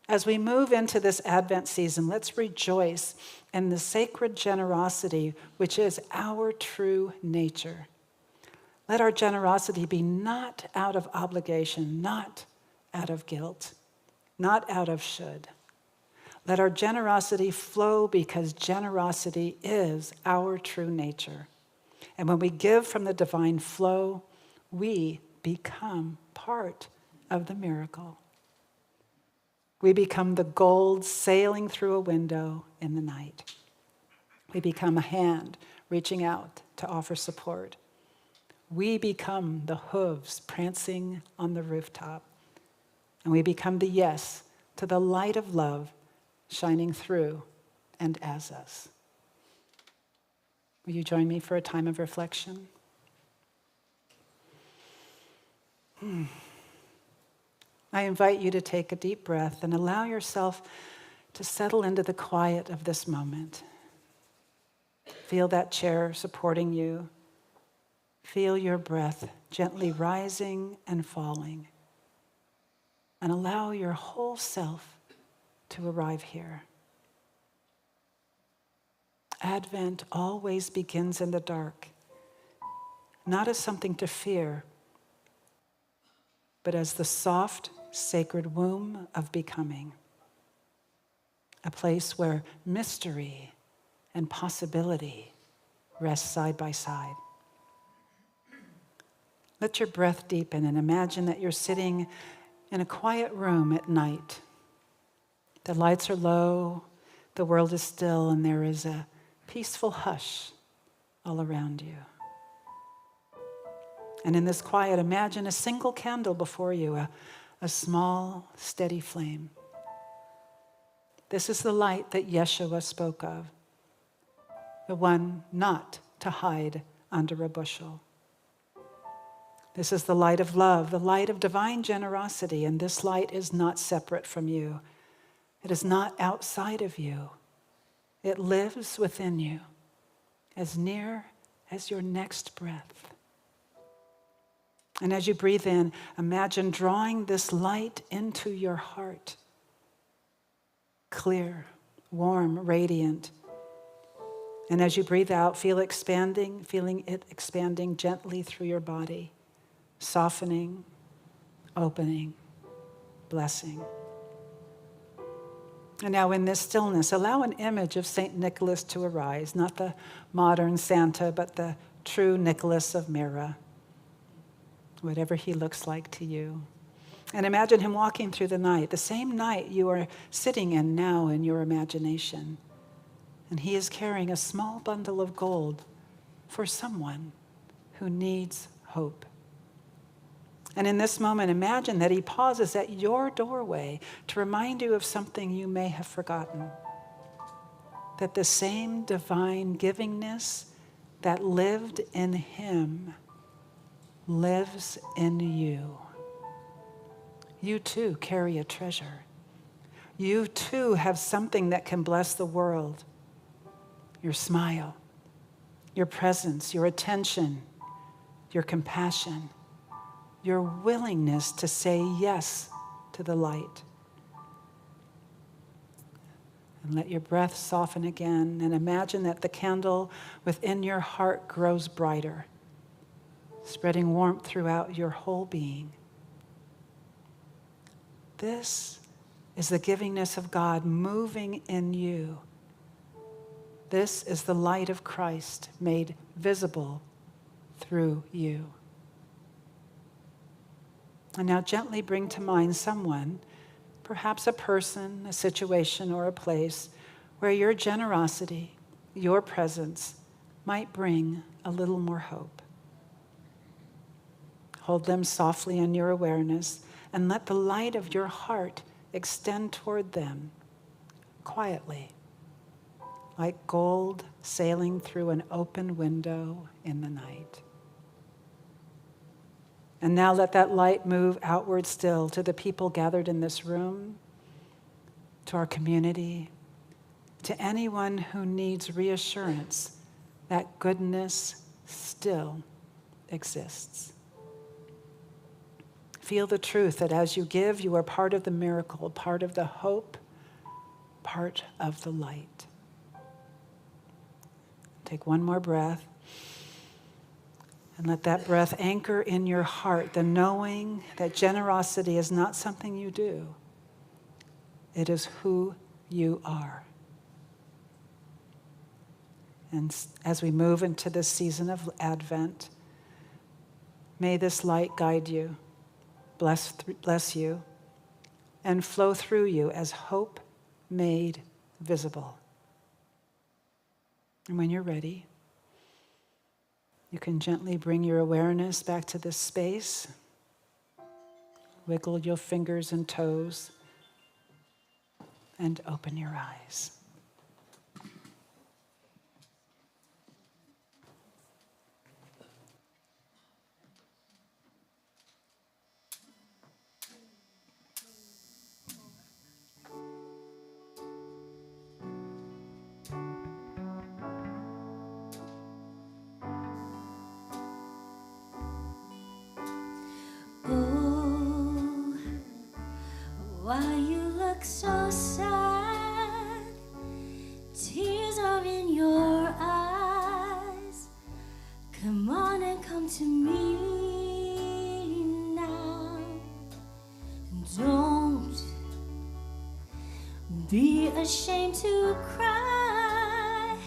As we move into this Advent season, let's rejoice in the sacred generosity which is our true nature. Let our generosity be not out of obligation, not out of guilt, not out of should. Let our generosity flow because generosity is our true nature. And when we give from the divine flow, we become part of the miracle. We become the gold sailing through a window in the night. We become a hand reaching out to offer support. We become the hooves prancing on the rooftop. And we become the yes to the light of love shining through and as us. Will you join me for a time of reflection? I invite you to take a deep breath and allow yourself to settle into the quiet of this moment. Feel that chair supporting you. Feel your breath gently rising and falling. And allow your whole self to arrive here. Advent always begins in the dark, not as something to fear, but as the soft, sacred womb of becoming. A place where mystery and possibility rest side by side. Let your breath deepen and imagine that you're sitting in a quiet room at night. The lights are low, the world is still, and there is a peaceful hush all around you. And in this quiet, imagine a single candle before you, a small, steady flame. This is the light that Yeshua spoke of, the one not to hide under a bushel. This is the light of love, the light of divine generosity, and this light is not separate from you. It is not outside of you. It lives within you, as near as your next breath. And as you breathe in, imagine drawing this light into your heart. Clear, warm, radiant. And as you breathe out, feeling it expanding gently through your body, softening, opening, blessing. And now in this stillness, allow an image of St. Nicholas to arise, not the modern Santa, but the true Nicholas of Myra, whatever he looks like to you. And imagine him walking through the night, the same night you are sitting in now in your imagination. And he is carrying a small bundle of gold for someone who needs hope. And in this moment, imagine that he pauses at your doorway to remind you of something you may have forgotten. That the same divine givingness that lived in him lives in you. You too carry a treasure. You too have something that can bless the world. Your smile, your presence, your attention, your compassion, your willingness to say yes to the light. And let your breath soften again and imagine that the candle within your heart grows brighter, spreading warmth throughout your whole being. This is the givingness of God moving in you. This is the light of Christ made visible through you. And now gently bring to mind someone, perhaps a person, a situation, or a place where your generosity, your presence might bring a little more hope. Hold them softly in your awareness and let the light of your heart extend toward them quietly, like gold sailing through an open window in the night. And now let that light move outward still to the people gathered in this room, to our community, to anyone who needs reassurance that goodness still exists. Feel the truth that as you give, you are part of the miracle, part of the hope, part of the light. Take one more breath. And let that breath anchor in your heart the knowing that generosity is not something you do. It is who you are. And as we move into this season of Advent, May this light guide you, bless you, and flow through you as hope made visible. And when you're ready, you can gently bring your awareness back to this space. Wiggle your fingers and toes and open your eyes. Oh, why you look so sad? Tears are in your eyes. Come on and come to me now. Don't be ashamed to cry.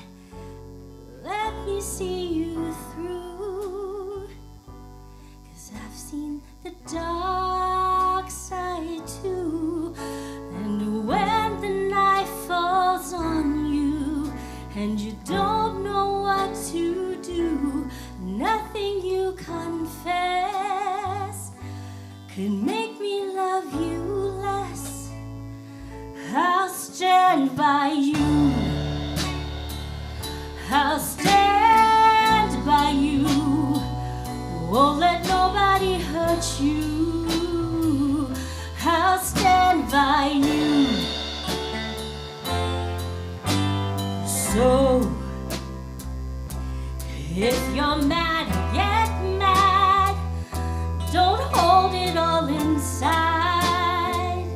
Let me see you through. 'Cause I've seen the dark side too. And when the knife falls on you and you don't know what to do, nothing you confess could make me love you less. I'll stand by you. I'll stand by you. Won't let nobody hurt you. I'll stand by you. So, if you're mad, get mad. Don't hold it all inside.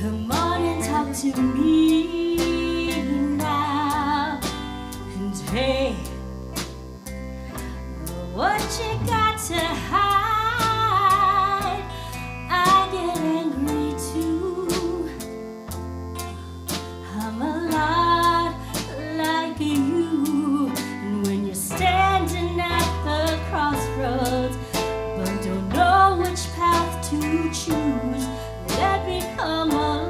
Come on and talk to me now. And hey, what you got to hide? I get angry too. I'm a lot like you. And when you're standing at the crossroads but don't know which path to choose, let me come along.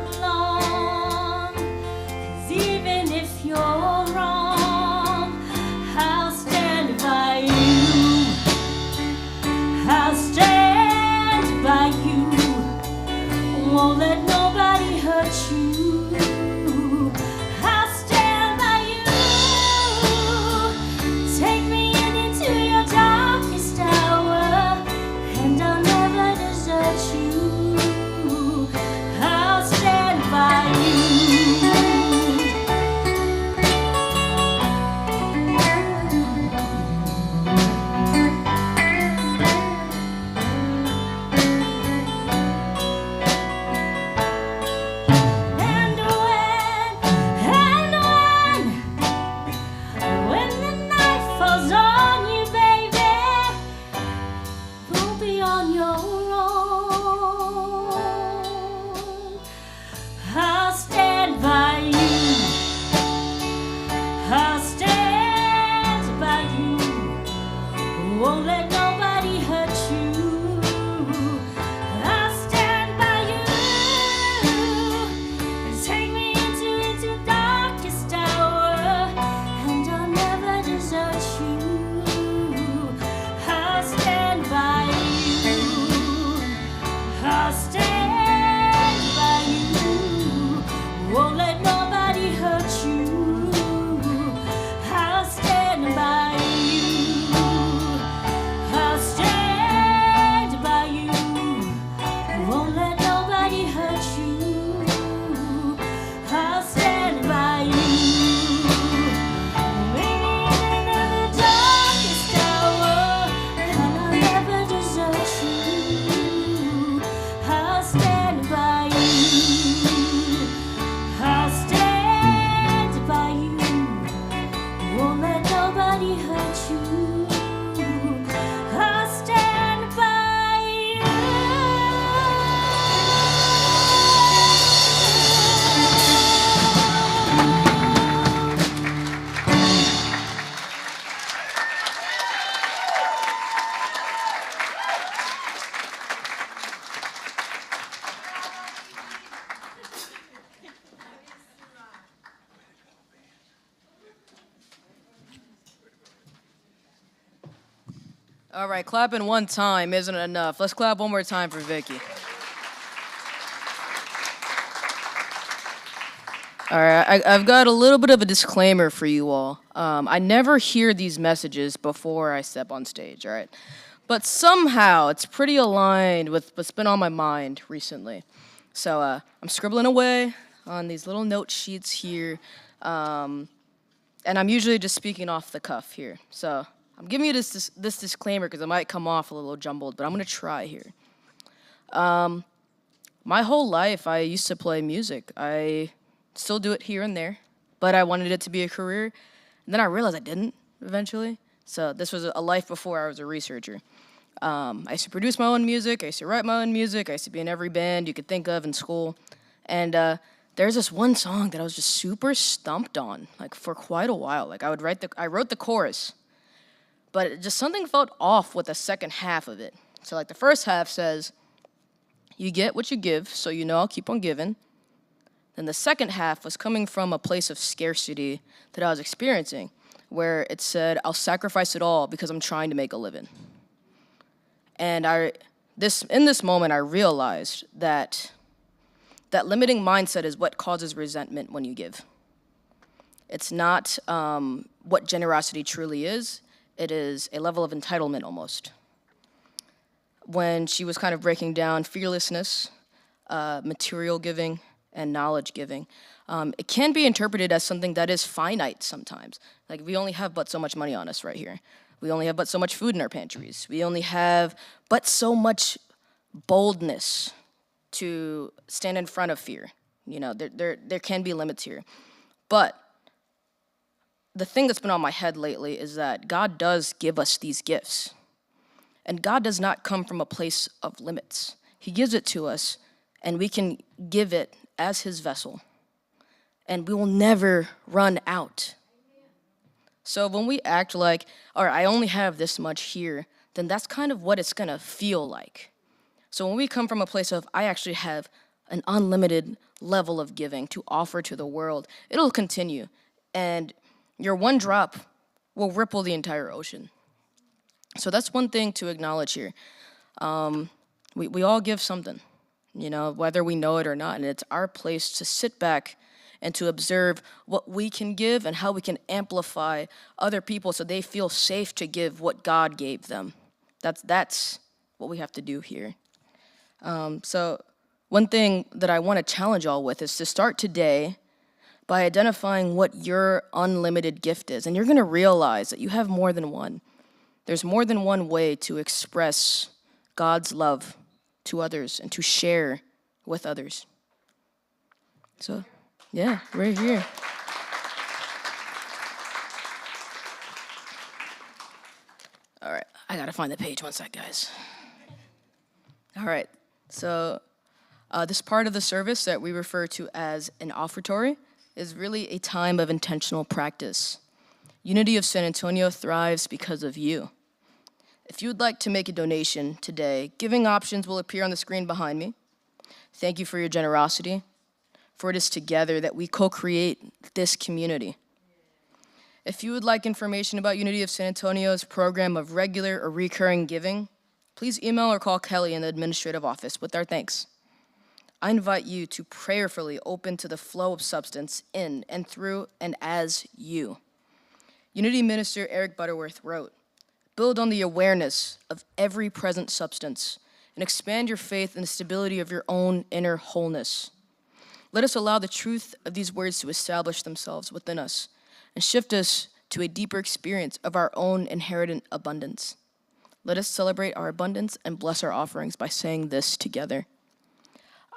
All right, clapping one time isn't enough. Let's clap one more time for Vicky. All right, I've got a little bit of a disclaimer for you all. I never hear these messages before I step on stage, all right? But somehow it's pretty aligned with what's been on my mind recently. So I'm scribbling away on these little note sheets here, and I'm usually just speaking off the cuff here. So I'm giving you this disclaimer because it might come off a little jumbled, but I'm going to try here. My whole life, I used to play music. I still do it here and there, but I wanted it to be a career, and then I realized I didn't eventually. So this was a life before I was a researcher. I used to produce my own music. I used to write my own music. I used to be in every band you could think of in school. And there's this one song that I was just super stumped on, like for quite a while. Like I wrote the chorus, but something felt off with the second half of it. So like the first half says, "You get what you give, so you know I'll keep on giving." Then the second half was coming from a place of scarcity that I was experiencing, where it said, "I'll sacrifice it all because I'm trying to make a living." And in this moment, I realized that limiting mindset is what causes resentment when you give. It's not what generosity truly is. It is a level of entitlement almost. When she was kind of breaking down fearlessness, material giving, and knowledge giving, it can be interpreted as something that is finite sometimes. Like we only have but so much money on us right here. We only have but so much food in our pantries. We only have but so much boldness to stand in front of fear. You know, there can be limits here. But the thing that's been on my head lately is that God does give us these gifts. And God does not come from a place of limits. He gives it to us, and we can give it as his vessel. And we will never run out. So when we act like, all right, I only have this much here, then that's kind of what it's going to feel like. So when we come from a place of, I actually have an unlimited level of giving to offer to the world, it'll continue. And your one drop will ripple the entire ocean. So that's one thing to acknowledge here. We all give something, you know, whether we know it or not. And it's our place to sit back and to observe what we can give and how we can amplify other people so they feel safe to give what God gave them. That's what we have to do here. So one thing that I want to challenge y'all with is to start today by identifying what your unlimited gift is. And you're going to realize that you have more than one. There's more than one way to express God's love to others and to share with others. So, yeah, we're here. All right, I gotta find the page one sec, guys. All right, so this part of the service that we refer to as an offertory is really a time of intentional practice. Unity of San Antonio thrives because of you. If you would like to make a donation today, giving options will appear on the screen behind me. Thank you for your generosity, for it is together that we co-create this community. If you would like information about Unity of San Antonio's program of regular or recurring giving, please email or call Kelly in the administrative office with our thanks. I invite you to prayerfully open to the flow of substance in and through and as you. Unity Minister Eric Butterworth wrote, "Build on the awareness of every present substance and expand your faith in the stability of your own inner wholeness. Let us allow the truth of these words to establish themselves within us and shift us to a deeper experience of our own inherent abundance. Let us celebrate our abundance and bless our offerings by saying this together.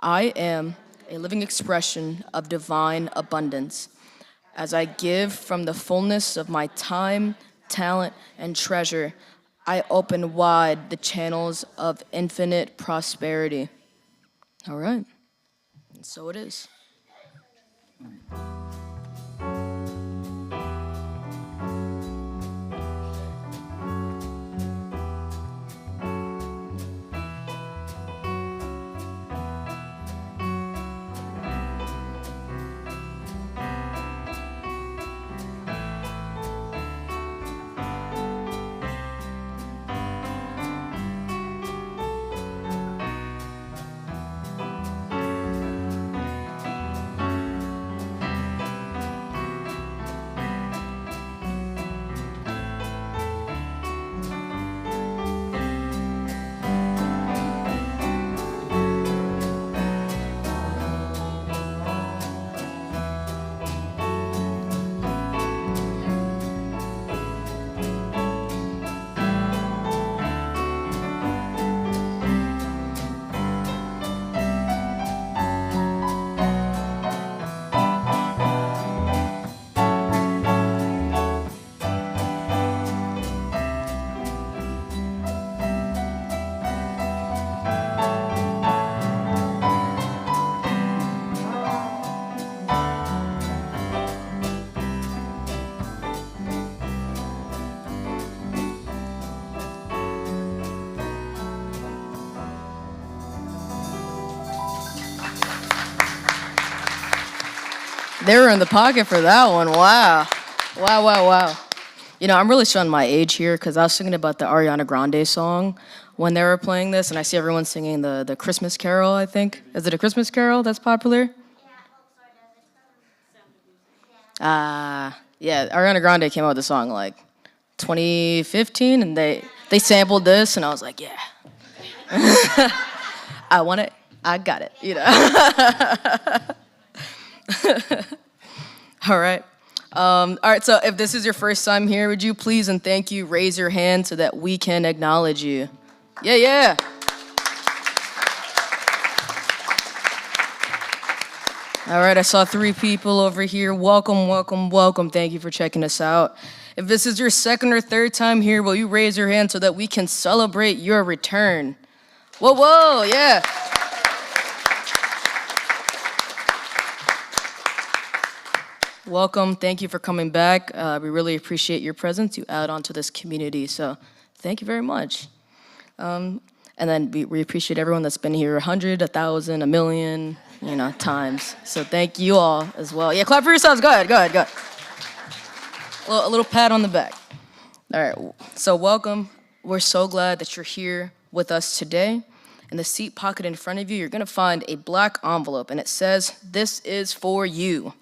I am a living expression of divine abundance. As I give from the fullness of my time, talent, and treasure, I open wide the channels of infinite prosperity." All right, and so it is. They were in the pocket for that one. Wow. Wow, wow, wow. You know, I'm really showing my age here because I was thinking about the Ariana Grande song when they were playing this, and I see everyone singing the Christmas Carol, I think. Is it a Christmas Carol that's popular? Yeah, Ariana Grande came out with the song like 2015, and they sampled this, and I was like, yeah. I want it, I got it, you know. All right. All right, so if this is your first time here, would you please and thank you raise your hand so that we can acknowledge you? Yeah, yeah. All right, I saw 3 people over here. Welcome, welcome, welcome. Thank you for checking us out. If this is your second or third time here, will you raise your hand so that we can celebrate your return? Whoa, whoa, yeah. Welcome, thank you for coming back. We really appreciate your presence. You add on to this community, so thank you very much. And then we appreciate everyone that's been here 100, 1,000, 1,000,000, you know, times. So thank you all as well. Yeah, clap for yourselves. Go ahead, go ahead, go ahead. A little pat on the back. All right, so welcome. We're so glad that you're here with us today. In the seat pocket in front of you, you're gonna find a black envelope, and it says, "This is for you."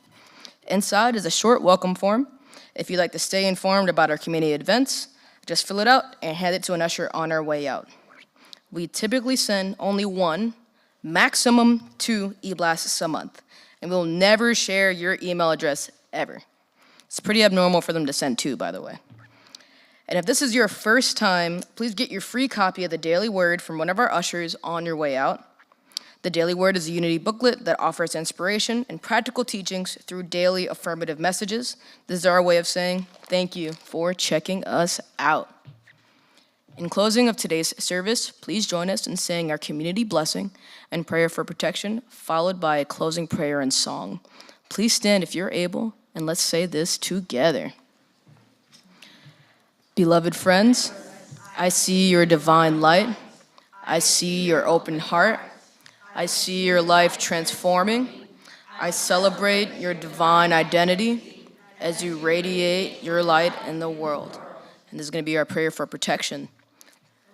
Inside is a short welcome form. If you'd like to stay informed about our community events, just fill it out and hand it to an usher on our way out. We typically send only 1, maximum 2 e-blasts a month, and we'll never share your email address ever. It's pretty abnormal for them to send 2, by the way. And if this is your first time, please get your free copy of the Daily Word from one of our ushers on your way out. The Daily Word is a Unity booklet that offers inspiration and practical teachings through daily affirmative messages. This is our way of saying thank you for checking us out. In closing of today's service, please join us in saying our community blessing and prayer for protection, followed by a closing prayer and song. Please stand if you're able, and let's say this together. Beloved friends, I see your divine light. I see your open heart. I see your life transforming. I celebrate your divine identity as you radiate your light in the world. And this is going to be our prayer for protection.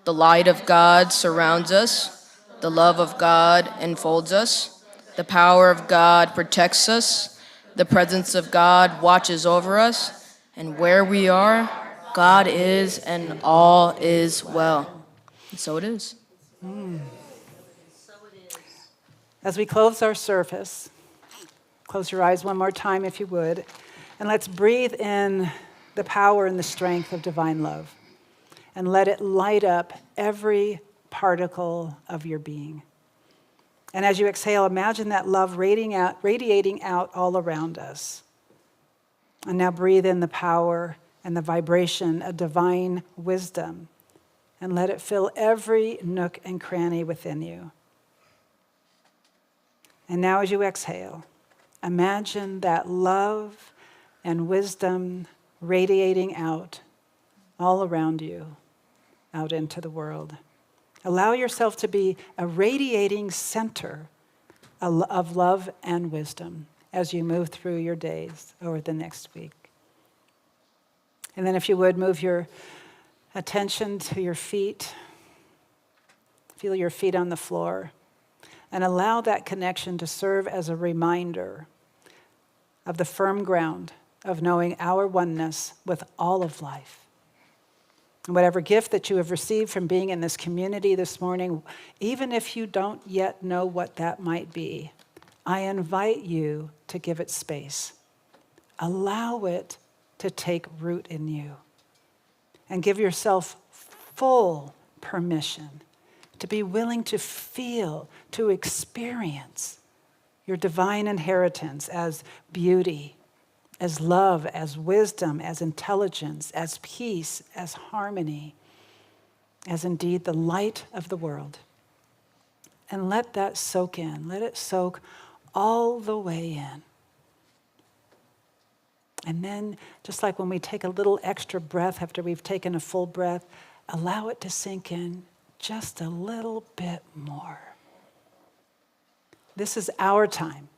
The light of God surrounds us. The love of God enfolds us. The power of God protects us. The presence of God watches over us. And where we are, God is, and all is well. And so it is. As we close our service, close your eyes one more time if you would, and let's breathe in the power and the strength of divine love, and let it light up every particle of your being. And as you exhale, imagine that love radiating out all around us. And now breathe in the power and the vibration of divine wisdom, and let it fill every nook and cranny within you. And now as you exhale, imagine that love and wisdom radiating out all around you, out into the world. Allow yourself to be a radiating center of love and wisdom as you move through your days over the next week. And then if you would, move your attention to your feet. Feel your feet on the floor. And allow that connection to serve as a reminder of the firm ground of knowing our oneness with all of life. And whatever gift that you have received from being in this community this morning, even if you don't yet know what that might be, I invite you to give it space. Allow it to take root in you. And give yourself full permission to be willing to feel, to experience your divine inheritance as beauty, as love, as wisdom, as intelligence, as peace, as harmony, as indeed the light of the world. And let that soak in. Let it soak all the way in. And then, just like when we take a little extra breath after we've taken a full breath, allow it to sink in just a little bit more. This is our time.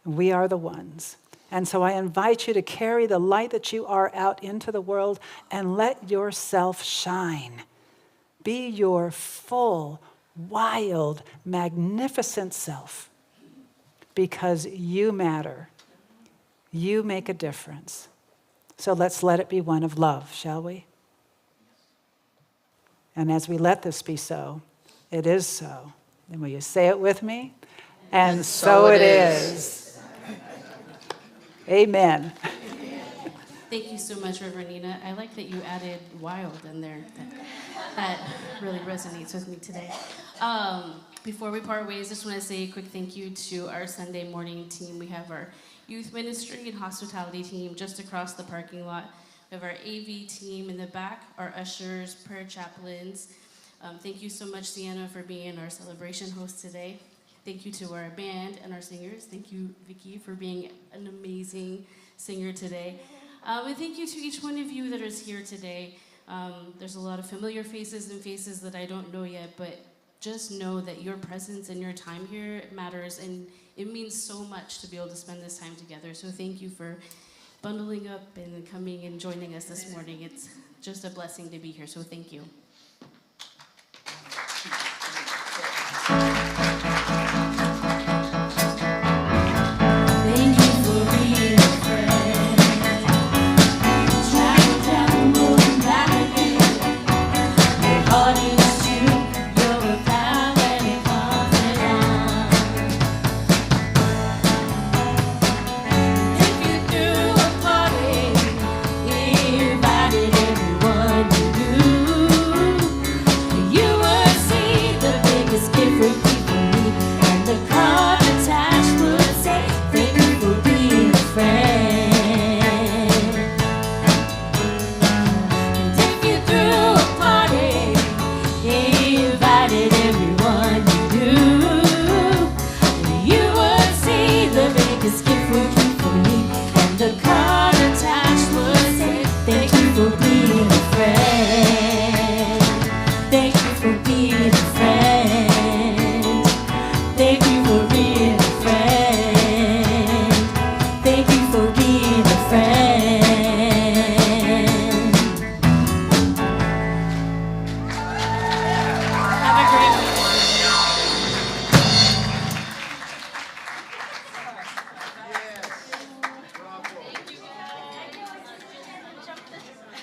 We are the ones. And so I invite you to carry the light that you are out into the world and let yourself shine. Be your full, wild, magnificent self, because you matter. You make a difference. So let's let it be one of love, shall we? And as we let this be so, it is so. Then will you say it with me? And so it is. Amen. Thank you so much, Reverend Nina. I like that you added wild in there. That really resonates with me today. Before we part ways, I just want to say a quick thank you to our Sunday morning team. We have our youth ministry and hospitality team just across the parking lot. We have our AV team in the back, our ushers, prayer chaplains. Thank you so much, Sienna, for being our celebration host today. Thank you to our band and our singers. Thank you, Vicky, for being an amazing singer today. And thank you to each one of you that is here today. There's a lot of familiar faces and faces that I don't know yet, but just know that your presence and your time here matters, and it means so much to be able to spend this time together. So thank you for bundling up and coming and joining us this morning. It's just a blessing to be here, so thank you.